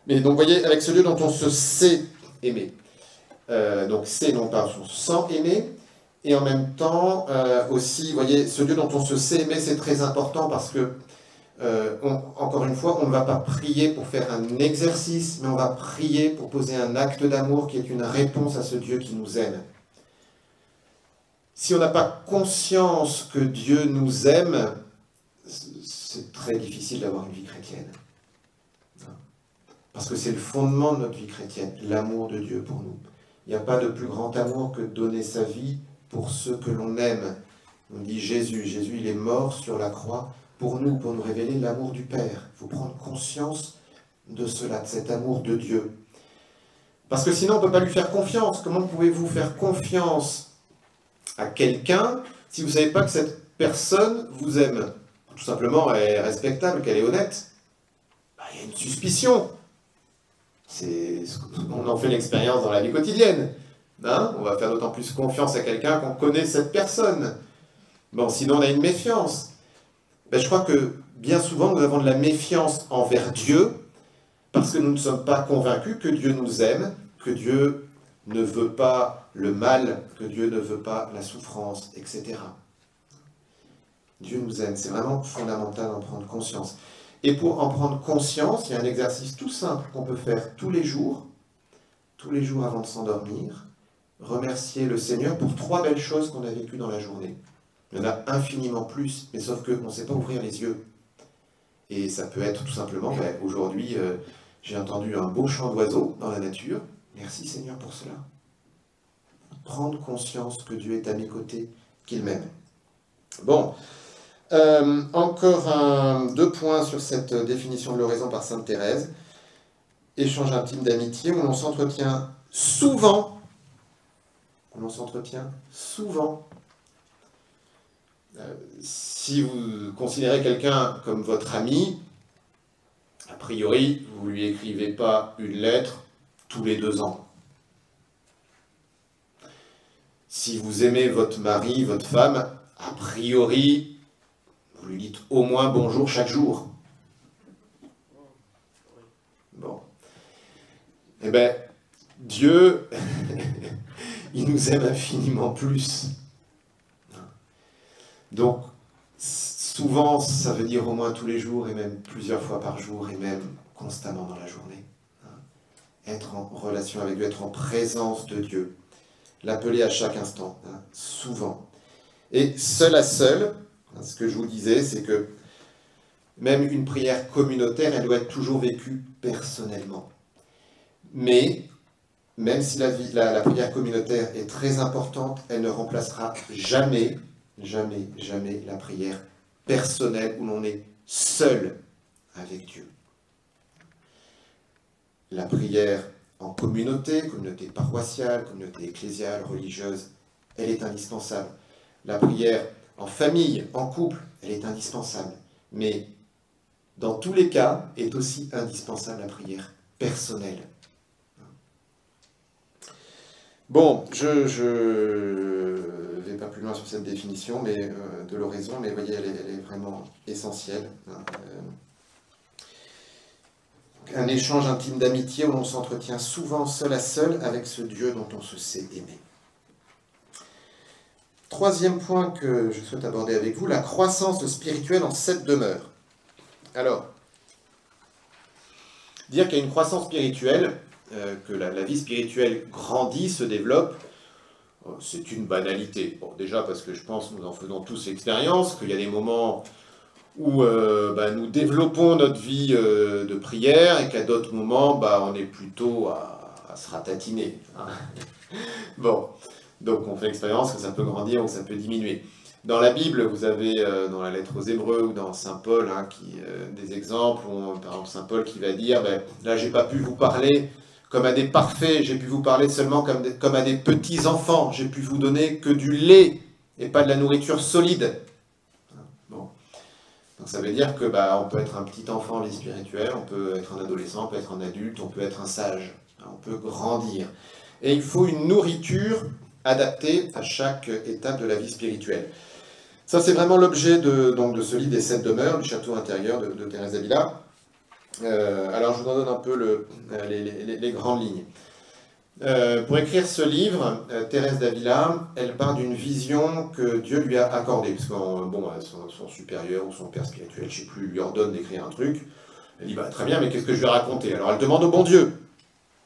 Mais donc, vous voyez, avec ce Dieu dont on se sait aimer. Donc, c'est non pas on se sent aimer, et en même temps, aussi, vous voyez, ce Dieu dont on se sait aimer, c'est très important parce que, encore une fois, on ne va pas prier pour faire un exercice, mais on va prier pour poser un acte d'amour qui est une réponse à ce Dieu qui nous aime. Si on n'a pas conscience que Dieu nous aime, c'est très difficile d'avoir une vie chrétienne. Parce que c'est le fondement de notre vie chrétienne, l'amour de Dieu pour nous. Il n'y a pas de plus grand amour que de donner sa vie pour ceux que l'on aime. On dit Jésus, il est mort sur la croix pour nous révéler l'amour du Père. Il faut prendre conscience de cela, de cet amour de Dieu. Parce que sinon on ne peut pas lui faire confiance. Comment pouvez-vous faire confiance à quelqu'un si vous ne savez pas que cette personne vous aime? Tout simplement, elle est respectable, qu'elle est honnête. Il y a une suspicion. On en fait l'expérience dans la vie quotidienne. Hein, on va faire d'autant plus confiance à quelqu'un qu'on connaît cette personne. Bon, sinon on a une méfiance. Je crois que bien souvent nous avons de la méfiance envers Dieu parce que nous ne sommes pas convaincus que Dieu nous aime, que Dieu ne veut pas le mal, que Dieu ne veut pas la souffrance, etc. Dieu nous aime, c'est vraiment fondamental d'en prendre conscience. Et pour en prendre conscience, il y a un exercice tout simple qu'on peut faire tous les jours avant de s'endormir, remercier le Seigneur pour 3 belles choses qu'on a vécues dans la journée. Il y en a infiniment plus, mais sauf qu'on ne sait pas ouvrir les yeux. Et ça peut être tout simplement, aujourd'hui, J'ai entendu un beau chant d'oiseaux dans la nature. Merci Seigneur pour cela. Prendre conscience que Dieu est à mes côtés, qu'il m'aime. Bon, encore deux points sur cette définition de l'oraison par sainte Thérèse. Échange intime d'amitié où l'on s'entretient souvent. Où l'on s'entretient souvent. Si vous considérez quelqu'un comme votre ami, a priori, vous ne lui écrivez pas une lettre tous les 2 ans. Si vous aimez votre mari, votre femme, a priori, vous lui dites au moins bonjour chaque jour. Bon. Eh bien, Dieu, il nous aime infiniment plus. Donc, souvent, ça veut dire au moins tous les jours, et même plusieurs fois par jour, et même constamment dans la journée. Être en relation avec Dieu, être en présence de Dieu. L'appeler à chaque instant, souvent. Et seul à seul, ce que je vous disais, c'est que même une prière communautaire, elle doit être toujours vécue personnellement. Mais, même si la prière communautaire est très importante, elle ne remplacera jamais la prière personnelle où l'on est seul avec Dieu. La prière en communauté paroissiale, communauté ecclésiale, religieuse, elle est indispensable. La prière en famille, en couple, elle est indispensable. Mais dans tous les cas, est aussi indispensable la prière personnelle. Bon, je ne vais pas plus loin sur cette définition de l'oraison, mais vous voyez, elle est vraiment essentielle. Un échange intime d'amitié où l'on s'entretient souvent seul à seul avec ce Dieu dont on se sait aimer. Troisième point que je souhaite aborder avec vous, la croissance spirituelle en 7 demeures. Alors, dire qu'il y a une croissance spirituelle, que la vie spirituelle grandit, se développe, c'est une banalité. Bon, déjà parce que je pense que nous en faisons tous l'expérience, qu'il y a des moments où nous développons notre vie de prière et qu'à d'autres moments, on est plutôt à se ratatiner. Bon, donc on fait l'expérience que ça peut grandir ou ça peut diminuer. Dans la Bible, vous avez, dans la lettre aux Hébreux ou dans Saint Paul, des exemples, où, par exemple Saint Paul qui va dire, là j'ai pas pu vous parler comme à des parfaits, j'ai pu vous parler seulement comme à des petits enfants, j'ai pu vous donner que du lait et pas de la nourriture solide. Bon. Donc ça veut dire que on peut être un petit enfant en vie spirituelle, on peut être un adolescent, on peut être un adulte, on peut être un sage, on peut grandir. Et il faut une nourriture adaptée à chaque étape de la vie spirituelle. Ça c'est vraiment l'objet de ce livre des 7 demeures, du château intérieur de Thérèse d'Avila. Alors je vous en donne un peu les grandes lignes. Pour écrire ce livre, Thérèse d'Avila, elle part d'une vision que Dieu lui a accordée, parce que son supérieur ou son père spirituel, je ne sais plus, lui ordonne d'écrire un truc. Elle dit, très bien, mais qu'est-ce que je vais raconter? Alors elle demande au bon Dieu.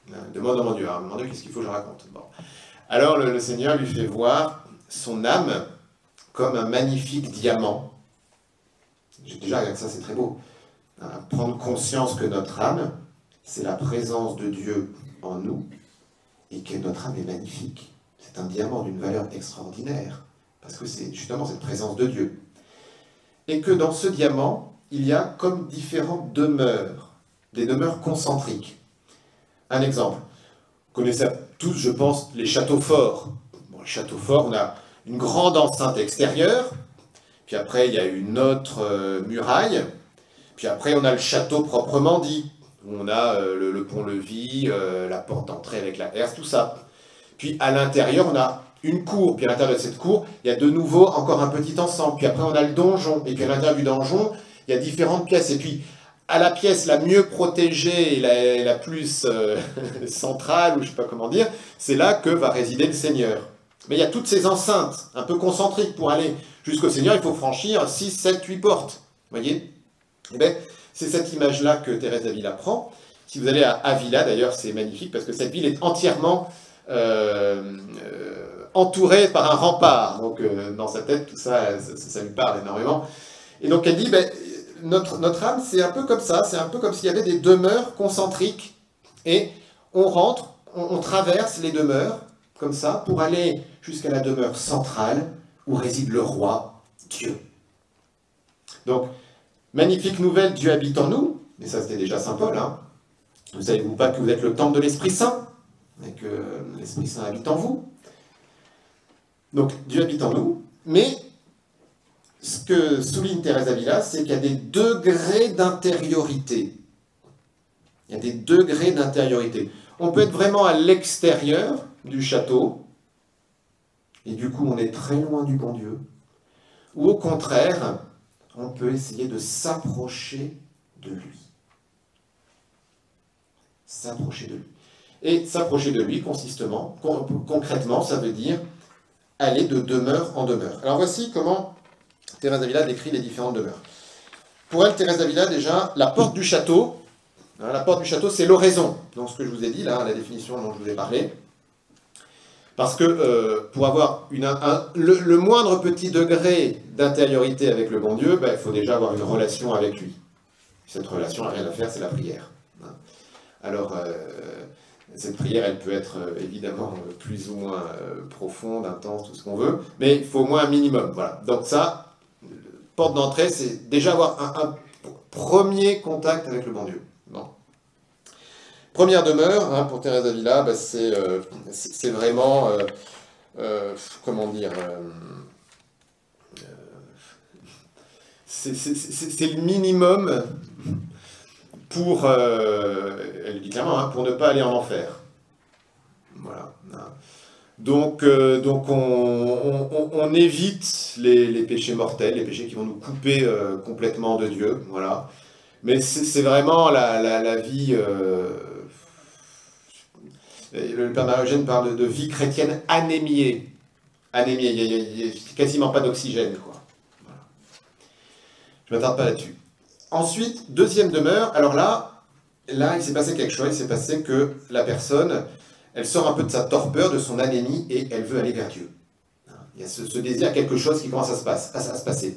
Elle demande au bon Dieu, qu'est-ce qu'il faut que je raconte? Bon. Alors le Seigneur lui fait voir son âme comme un magnifique diamant. Déjà, rien que ça, c'est très beau. Prendre conscience que notre âme, c'est la présence de Dieu en nous, et que notre âme est magnifique. C'est un diamant d'une valeur extraordinaire, parce que c'est justement cette présence de Dieu. Et que dans ce diamant, il y a comme différentes demeures, des demeures concentriques. Un exemple, vous connaissez tous, je pense, les châteaux forts. Bon, les châteaux forts, on a une grande enceinte extérieure, puis après il y a une autre muraille, puis après on a le château proprement dit, où on a le pont-levis, la porte d'entrée avec la herse, tout ça. Puis à l'intérieur, on a une cour, puis à l'intérieur de cette cour, il y a de nouveau encore un petit ensemble, puis après on a le donjon, et puis à l'intérieur du donjon, il y a différentes pièces, et puis à la pièce la mieux protégée et la plus centrale, ou je ne sais pas comment dire, c'est là que va résider le Seigneur. Mais il y a toutes ces enceintes, un peu concentriques, pour aller jusqu'au Seigneur, il faut franchir 6, 7, 8 portes, vous voyez? Eh bien, c'est cette image-là que Thérèse d'Avila prend. Si vous allez à Avila, d'ailleurs, c'est magnifique, parce que cette ville est entièrement entourée par un rempart. Donc, dans sa tête, tout ça, ça lui parle énormément. Et donc, elle dit, notre âme, c'est un peu comme ça, c'est un peu comme s'il y avait des demeures concentriques, et on rentre, on traverse les demeures, comme ça, pour aller jusqu'à la demeure centrale, où réside le roi, Dieu. Donc, magnifique nouvelle, Dieu habite en nous, mais ça c'était déjà Saint Paul, hein. Ne savez-vous pas que vous êtes le temple de l'Esprit Saint, et que l'Esprit Saint habite en vous? Donc, Dieu habite en nous, mais ce que souligne Thérèse d'Avila, c'est qu'il y a des degrés d'intériorité. Il y a des degrés d'intériorité. On peut être vraiment à l'extérieur du château, et du coup on est très loin du bon Dieu, ou au contraire, on peut essayer de s'approcher de lui. S'approcher de lui. Et s'approcher de lui, concrètement, ça veut dire aller de demeure en demeure. Alors voici comment Thérèse d'Avila décrit les différentes demeures. Pour elle, Thérèse d'Avila, déjà, la porte du château, hein, la porte du château, c'est l'oraison. Donc ce que je vous ai dit, là, la définition dont je vous ai parlé. Parce que pour avoir le moindre petit degré d'intériorité avec le bon Dieu, il faut déjà avoir une relation avec lui. Cette relation n'a rien à faire, c'est la prière. Alors, cette prière, elle peut être évidemment plus ou moins profonde, intense, tout ce qu'on veut, mais il faut au moins un minimum. Voilà. Donc ça, porte d'entrée, c'est déjà avoir un premier contact avec le bon Dieu. Bon. Première demeure, hein, pour Thérèse d'Avila, c'est vraiment, comment dire, c'est le minimum pour, elle dit clairement, hein, pour ne pas aller en enfer. Voilà. Donc on évite les péchés mortels, les péchés qui vont nous couper complètement de Dieu. Voilà. Mais c'est vraiment la vie... le Père Marie-Eugène parle de vie chrétienne anémiée. Anémiée, il n'y a quasiment pas d'oxygène, quoi. Voilà. Je ne m'attarde pas là-dessus. Ensuite, deuxième demeure, alors là, il s'est passé quelque chose, il s'est passé que la personne, elle sort un peu de sa torpeur, de son anémie, et elle veut aller vers Dieu. Il y a ce désir, quelque chose qui commence à se passer.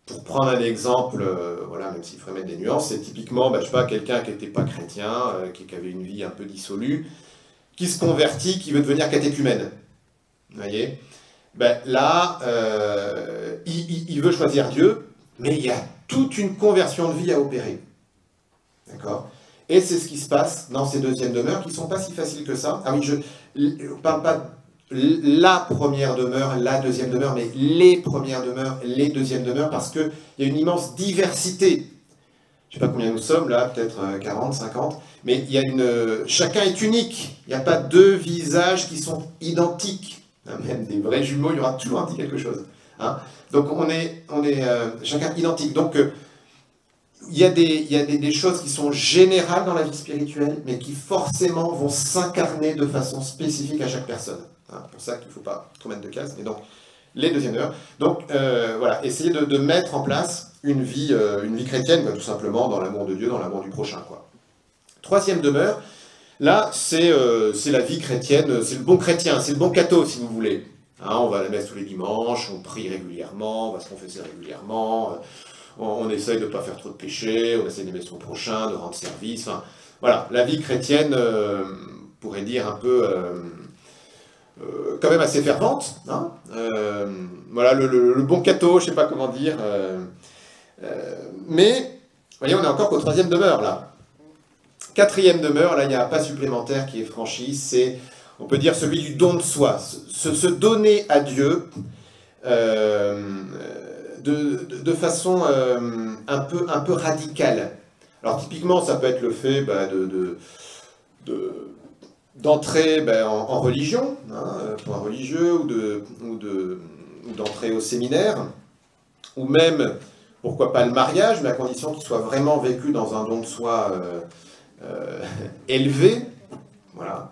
Pour prendre un exemple, voilà, même s'il faudrait mettre des nuances, c'est typiquement, je sais pas, quelqu'un qui n'était pas chrétien, qui avait une vie un peu dissolue, qui se convertit, qui veut devenir catéchumène. Vous voyez? Là, il veut choisir Dieu, mais il y a toute une conversion de vie à opérer. D'accord? Et c'est ce qui se passe dans ces deuxièmes demeures, qui ne sont pas si faciles que ça. Ah oui, je ne parle pas la première demeure, la deuxième demeure, mais les premières demeures, les deuxièmes demeures, parce qu'il y a une immense diversité. Je ne sais pas combien nous sommes là, peut-être 40, 50, mais il y a chacun est unique. Il n'y a pas deux visages qui sont identiques. Même des vrais jumeaux, il y aura toujours un petit quelque chose. Hein. Donc on est chacun identique. Donc il y a des choses qui sont générales dans la vie spirituelle, mais qui forcément vont s'incarner de façon spécifique à chaque personne. Hein, pour ça qu'il ne faut pas trop mettre de cases. Et donc, les deuxièmes demeures. Donc, voilà, essayer de mettre en place une vie chrétienne, tout simplement, dans l'amour de Dieu, dans l'amour du prochain, quoi. Troisième demeure, là, c'est la vie chrétienne, c'est le bon chrétien, c'est le bon catho, si vous voulez. Hein, on va à la messe tous les dimanches, on prie régulièrement, on va se confesser régulièrement, on essaye de ne pas faire trop de péchés, on essaye d'aimer son prochain, de rendre service. Enfin, voilà, la vie chrétienne, on pourrait dire un peu... quand même assez fervente, hein. Voilà, le bon catho, je ne sais pas comment dire. Mais, vous voyez, on est encore qu'au troisième demeure, là. Quatrième demeure, là, il y a un pas supplémentaire qui est franchi, c'est, on peut dire, celui du don de soi. Se donner à Dieu de façon un peu radicale. Alors, typiquement, ça peut être le fait d'entrer en religion, hein, pour un religieux, ou d'entrer au séminaire, ou même, pourquoi pas le mariage, mais à condition qu'il soit vraiment vécu dans un don de soi élevé, voilà.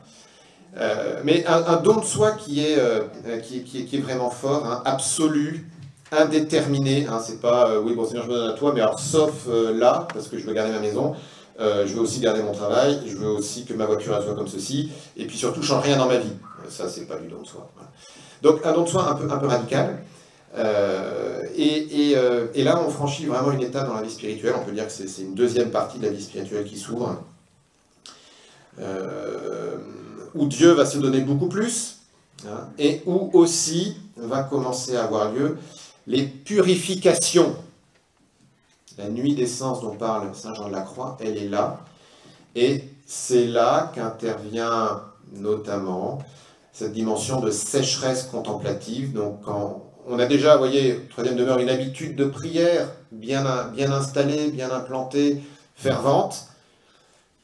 Mais un don de soi qui est vraiment fort, hein, absolu, indéterminé, hein, c'est pas oui bon Seigneur je me donne à toi, mais alors sauf là, parce que je veux garder ma maison, je veux aussi garder mon travail, je veux aussi que ma voiture elle soit comme ceci, et puis surtout je change rien dans ma vie. Ça c'est pas du don de soi. Voilà. Donc un don de soi un peu radical. Et là, on franchit vraiment une étape dans la vie spirituelle. On peut dire que c'est une deuxième partie de la vie spirituelle qui s'ouvre, où Dieu va se donner beaucoup plus, hein, et où aussi va commencer à avoir lieu les purifications. La nuit des sens dont parle Saint Jean de la Croix, elle est là. Et c'est là qu'intervient notamment cette dimension de sécheresse contemplative. Donc, quand on a déjà, vous voyez, troisième demeure, une habitude de prière bien installée, bien implantée, fervente.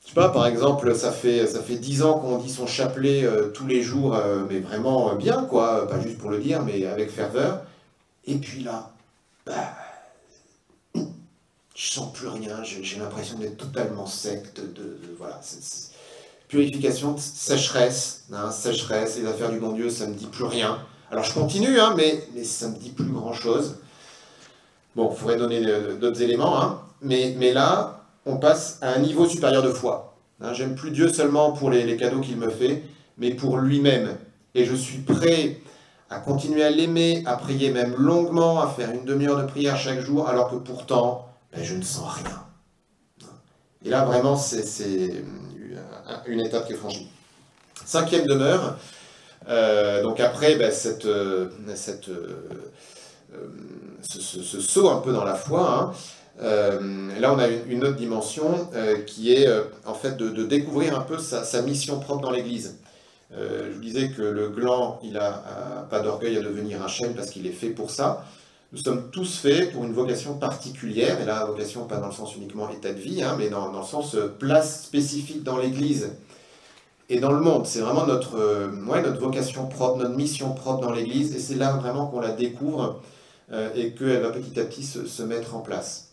Je sais pas, par exemple, ça fait 10 ans qu'on dit son chapelet tous les jours, mais vraiment bien, quoi, pas juste pour le dire, mais avec ferveur. Et puis là, bah, je sens plus rien, j'ai l'impression d'être totalement sec, voilà, purification, sécheresse, hein, sécheresse, les affaires du bon Dieu, ça me dit plus rien. Alors je continue, hein, mais ça me dit plus grand-chose. Bon, il faudrait donner d'autres éléments, hein, mais là, on passe à un niveau supérieur de foi. Hein, j'aime plus Dieu seulement pour les cadeaux qu'il me fait, mais pour lui-même. Et je suis prêt à continuer à l'aimer, à prier même longuement, à faire une demi-heure de prière chaque jour, alors que pourtant, ben, je ne sens rien. Et là, vraiment, c'est une étape qui est franchie. Cinquième demeure, donc après ben, ce saut un peu dans la foi, hein, là on a une autre dimension qui est en fait de découvrir un peu sa mission propre dans l'Église. Je vous disais que le gland, il n'a pas d'orgueil à devenir un chêne parce qu'il est fait pour ça. Nous sommes tous faits pour une vocation particulière, et là, vocation pas dans le sens uniquement état de vie, hein, mais dans le sens place spécifique dans l'Église et dans le monde. C'est vraiment notre vocation propre, notre mission propre dans l'Église, et c'est là vraiment qu'on la découvre et qu'elle va petit à petit se mettre en place.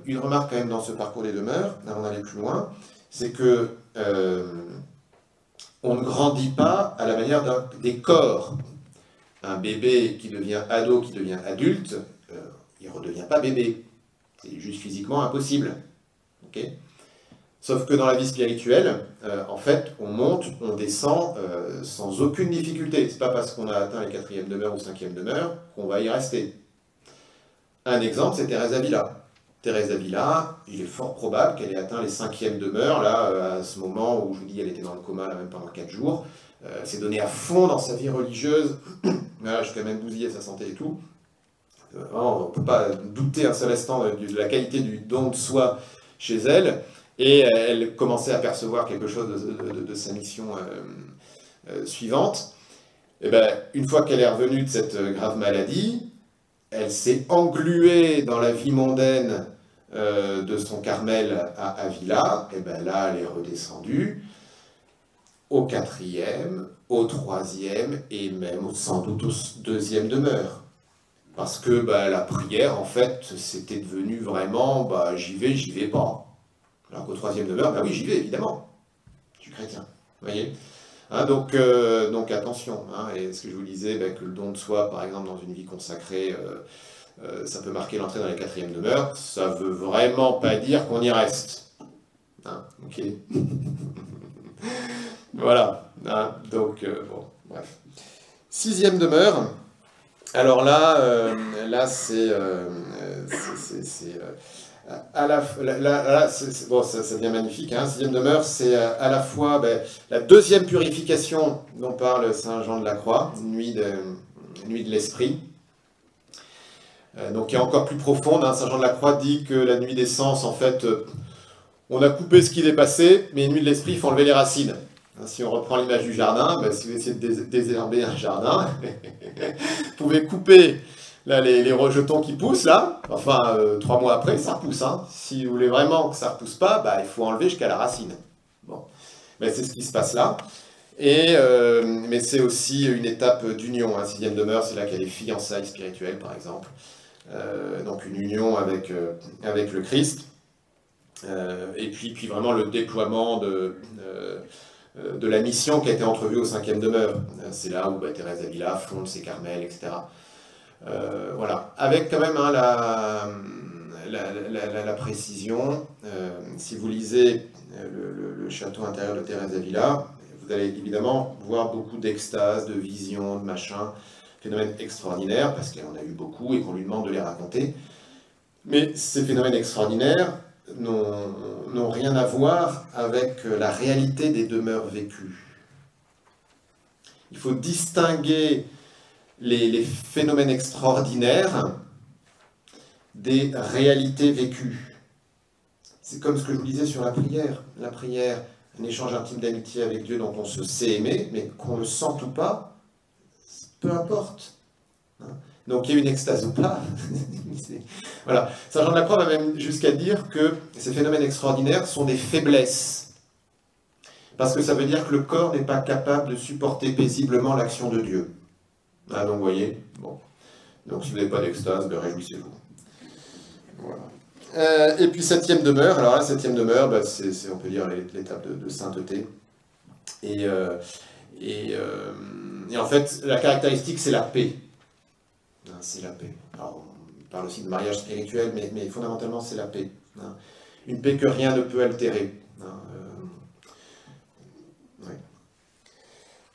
Une remarque quand même dans ce parcours des demeures, avant d'aller plus loin, c'est que on ne grandit pas à la manière des corps. Un bébé qui devient ado, qui devient adulte, il ne redevient pas bébé. C'est juste physiquement impossible. Okay, sauf que dans la vie spirituelle, en fait, on monte, on descend sans aucune difficulté. Ce n'est pas parce qu'on a atteint les 4e demeures ou 5e demeures qu'on va y rester. Un exemple, c'est Thérèse d'Avila. Thérèse d'Avila, il est fort probable qu'elle ait atteint les 5e demeures, là, à ce moment où je vous dis, elle était dans le coma, là, même pendant 4 jours. Elle s'est donnée à fond dans sa vie religieuse, jusqu'à même bousiller sa santé et tout. On ne peut pas douter un seul instant de la qualité du don de soi chez elle. Et elle commençait à percevoir quelque chose de sa mission suivante. Et ben, une fois qu'elle est revenue de cette grave maladie, elle s'est engluée dans la vie mondaine de son Carmel à Avila. Et ben là, elle est redescendue au 4e, au 3e et même sans doute au 2e demeure. Parce que bah, la prière, en fait, c'était devenu vraiment, bah, j'y vais pas. Alors qu'au 3e demeure, bah oui, j'y vais, évidemment. Je suis chrétien, vous voyez, hein, donc attention, hein, et ce que je vous disais, bah, que le don de soi, par exemple, dans une vie consacrée, ça peut marquer l'entrée dans les 4e demeures, ça veut vraiment pas dire qu'on y reste. Hein, ok. Voilà, hein, donc, bon, bref. 6e demeure, alors là, c'est bon, ça devient magnifique, hein. 6e demeure, c'est à la fois ben, la 2e purification dont parle Saint Jean de la Croix, nuit de l'esprit, donc qui est encore plus profonde, hein. Saint Jean de la Croix dit que la nuit des sens, en fait, on a coupé ce qui dépassait, mais nuit de l'esprit, il faut enlever les racines. Si on reprend l'image du jardin, ben, si vous essayez de désherber un jardin, vous pouvez couper là, les rejetons qui poussent, là, enfin, 3 mois après, ça repousse. Hein. Si vous voulez vraiment que ça ne repousse pas, bah, il faut enlever jusqu'à la racine. Bon. Mais c'est ce qui se passe là. Mais c'est aussi une étape d'union. Hein. 6e demeure, c'est là qu'il y a les fiançailles spirituelles, par exemple. Donc une union avec le Christ. Et puis vraiment le déploiement de la mission qui a été entrevue au 5e demeure. C'est là où bah, Thérèse d'Avila fonde ses Carmels, etc. Voilà. Avec quand même hein, la précision, si vous lisez le château intérieur de Thérèse d'Avila, vous allez évidemment voir beaucoup d'extase, de visions, de machin. Phénomènes extraordinaires, parce qu'il en a eu beaucoup et qu'on lui demande de les raconter. Mais ces phénomènes extraordinaires n'ont rien à voir avec la réalité des demeures vécues. Il faut distinguer les phénomènes extraordinaires des réalités vécues. C'est comme ce que je vous disais sur la prière. La prière, un échange intime d'amitié avec Dieu dont on se sait aimer, mais qu'on le sente ou pas, peu importe. Donc il y a une extase ou pas. Voilà. Saint Jean de la Croix va même jusqu'à dire que ces phénomènes extraordinaires sont des faiblesses. Parce que ça veut dire que le corps n'est pas capable de supporter paisiblement l'action de Dieu. Ah, donc vous voyez, bon. Donc si vous n'avez pas d'extase, ben, réjouissez-vous. Voilà. Et puis septième demeure, alors la septième demeure, ben, c'est on peut dire l'étape de sainteté. Et en fait, la caractéristique, c'est la paix. C'est la paix. Alors, on parle aussi de mariage spirituel, mais fondamentalement, c'est la paix. Une paix que rien ne peut altérer. Ouais.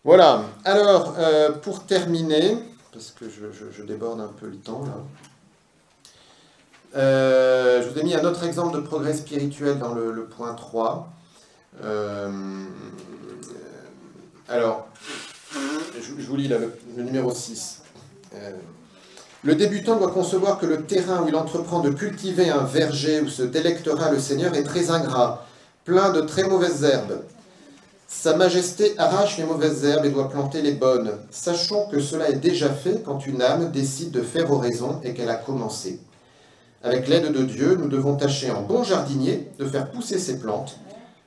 Voilà. Alors, pour terminer, parce que je déborde un peu le temps, là. Je vous ai mis un autre exemple de progrès spirituel dans le point 3. Alors, je vous lis là, le numéro 6. Le débutant doit concevoir que le terrain où il entreprend de cultiver un verger où se délectera le Seigneur est très ingrat, plein de très mauvaises herbes. Sa Majesté arrache les mauvaises herbes et doit planter les bonnes. Sachons que cela est déjà fait quand une âme décide de faire oraison et qu'elle a commencé. Avec l'aide de Dieu, nous devons tâcher en bon jardinier de faire pousser ces plantes,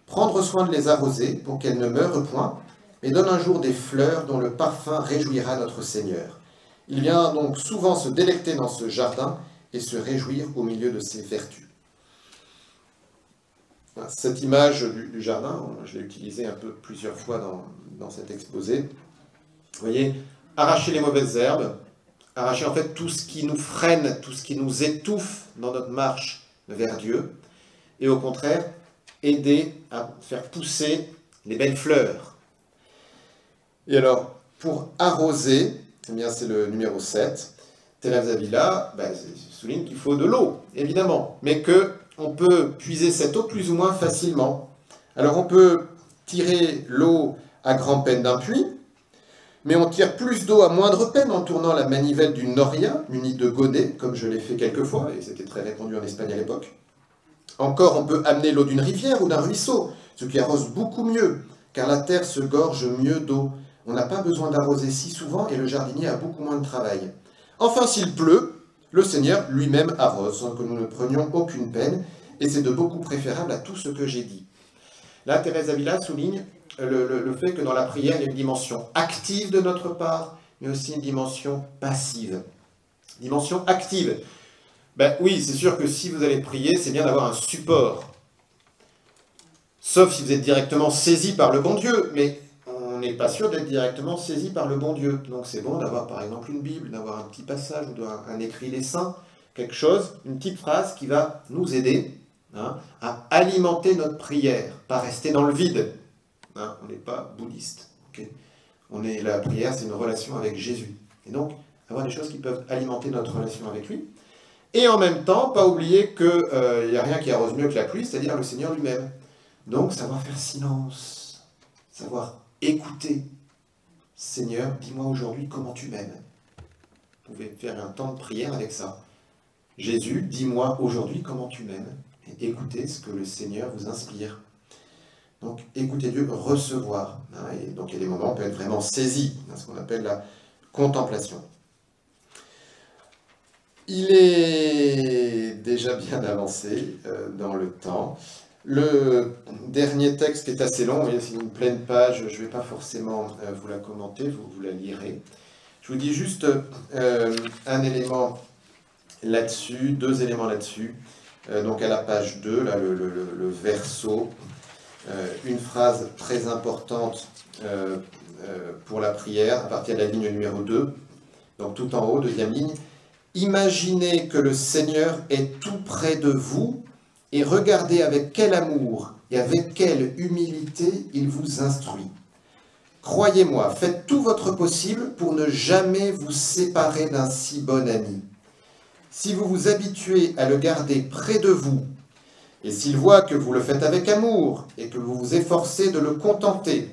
prendre soin de les arroser pour qu'elles ne meurent point, mais donnent un jour des fleurs dont le parfum réjouira notre Seigneur. Il vient donc souvent se délecter dans ce jardin et se réjouir au milieu de ses vertus. Cette image du jardin, je l'ai utilisée un peu plusieurs fois dans cet exposé. Vous voyez, arracher les mauvaises herbes, arracher en fait tout ce qui nous freine, tout ce qui nous étouffe dans notre marche vers Dieu, et au contraire, aider à faire pousser les belles fleurs. Et alors, pour arroser, eh bien c'est le numéro 7, Thérèse d'Avila souligne qu'il faut de l'eau, évidemment, mais qu'on peut puiser cette eau plus ou moins facilement. Alors on peut tirer l'eau à grand-peine d'un puits, mais on tire plus d'eau à moindre peine en tournant la manivelle d'une noria, munie de godets, comme je l'ai fait quelques fois, et c'était très répandu en Espagne à l'époque. Encore, on peut amener l'eau d'une rivière ou d'un ruisseau, ce qui arrose beaucoup mieux, car la terre se gorge mieux d'eau. On n'a pas besoin d'arroser si souvent et le jardinier a beaucoup moins de travail. Enfin, s'il pleut, le Seigneur lui-même arrose, sans que nous ne prenions aucune peine, et c'est de beaucoup préférable à tout ce que j'ai dit. Là, Thérèse d'Avila souligne le fait que dans la prière, il y a une dimension active de notre part, mais aussi une dimension passive. Dimension active. Ben oui, c'est sûr que si vous allez prier, c'est bien d'avoir un support. Sauf si vous êtes directement saisi par le bon Dieu, mais on n'est pas sûr d'être directement saisi par le bon Dieu. Donc c'est bon d'avoir par exemple une Bible, d'avoir un petit passage ou un écrit des saints, quelque chose, une petite phrase qui va nous aider à alimenter notre prière, pas rester dans le vide. On n'est pas bouddhiste. Okay, la prière, c'est une relation avec Jésus. Et donc, avoir des choses qui peuvent alimenter notre relation avec lui. Et en même temps, pas oublier qu'il n'y a rien qui arrose mieux que la pluie, c'est-à-dire le Seigneur lui-même. Donc, savoir faire silence, savoir écouter. Seigneur, dis-moi aujourd'hui comment tu m'aimes. Vous pouvez faire un temps de prière avec ça. Jésus, dis-moi aujourd'hui comment tu m'aimes. Et écoutez ce que le Seigneur vous inspire. Donc, écoutez Dieu, recevoir. Et donc, il y a des moments où on peut être vraiment saisi, ce qu'on appelle la contemplation. Il est déjà bien avancé dans le temps. Le dernier texte qui est assez long, c'est une pleine page, je ne vais pas forcément vous la commenter, vous la lirez. Je vous dis juste un élément là-dessus, deux éléments là-dessus. Donc à la page 2, là, le verso, une phrase très importante pour la prière, à partir de la ligne numéro 2, donc tout en haut, deuxième ligne. Imaginez que le Seigneur est tout près de vous et regardez avec quel amour et avec quelle humilité il vous instruit. Croyez-moi, faites tout votre possible pour ne jamais vous séparer d'un si bon ami. Si vous vous habituez à le garder près de vous, et s'il voit que vous le faites avec amour et que vous vous efforcez de le contenter,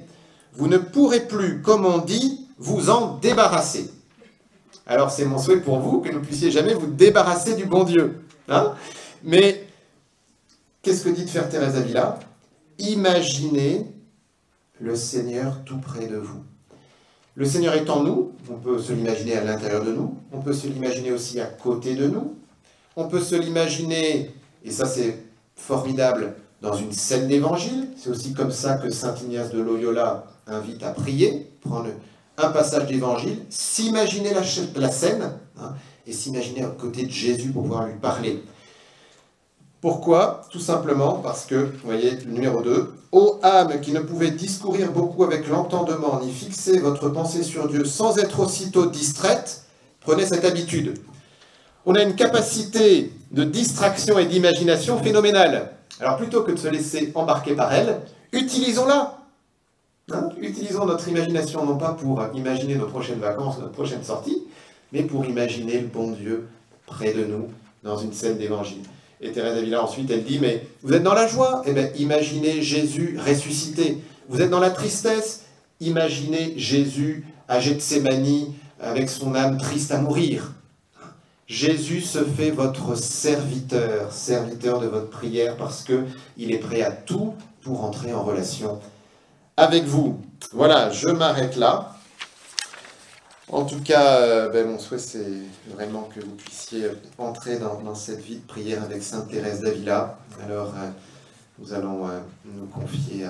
vous ne pourrez plus, comme on dit, vous en débarrasser. Alors c'est mon souhait pour vous que vous ne puissiez jamais vous débarrasser du bon Dieu. Hein? Mais qu'est-ce que dit de faire Thérèse d'Avila? Imaginez le Seigneur tout près de vous. Le Seigneur est en nous, on peut se l'imaginer à l'intérieur de nous, on peut se l'imaginer aussi à côté de nous, on peut se l'imaginer, et ça c'est formidable, dans une scène d'évangile. C'est aussi comme ça que saint Ignace de Loyola invite à prier, prendre un passage d'évangile, s'imaginer la scène, hein, et s'imaginer à côté de Jésus pour pouvoir lui parler. Pourquoi? Tout simplement parce que, vous voyez, le numéro 2, « Ô âme qui ne pouvait discourir beaucoup avec l'entendement, ni fixer votre pensée sur Dieu sans être aussitôt distraite, prenez cette habitude. » On a une capacité de distraction et d'imagination phénoménale. Alors plutôt que de se laisser embarquer par elle, utilisons-la. Hein? Utilisons notre imagination, non pas pour imaginer nos prochaines vacances, notre prochaine sortie, mais pour imaginer le bon Dieu près de nous, dans une scène d'évangile. Et Thérèse d'Avila, ensuite, elle dit, mais vous êtes dans la joie? Eh bien, imaginez Jésus ressuscité. Vous êtes dans la tristesse? Imaginez Jésus à Gethsémani, avec son âme triste à mourir. Jésus se fait votre serviteur, serviteur de votre prière, parce qu'il est prêt à tout pour entrer en relation avec vous. Voilà, je m'arrête là. En tout cas, mon souhait, c'est vraiment que vous puissiez entrer dans cette vie de prière avec sainte Thérèse d'Avila. Alors, nous allons nous confier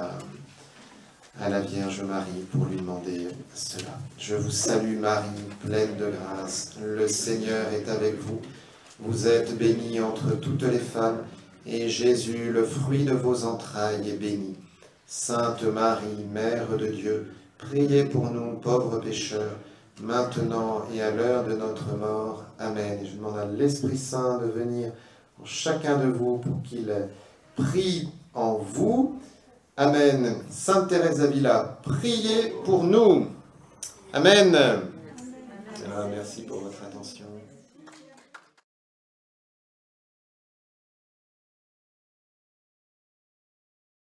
à la Vierge Marie pour lui demander cela. Je vous salue Marie, pleine de grâce, le Seigneur est avec vous. Vous êtes bénie entre toutes les femmes, et Jésus, le fruit de vos entrailles, est béni. Sainte Marie, Mère de Dieu, priez pour nous pauvres pécheurs, maintenant et à l'heure de notre mort. Amen. Et je demande à l'Esprit Saint de venir en chacun de vous pour qu'il prie en vous. Amen. Sainte Thérèse d'Avila, priez pour nous. Amen. Amen. Merci pour votre attention.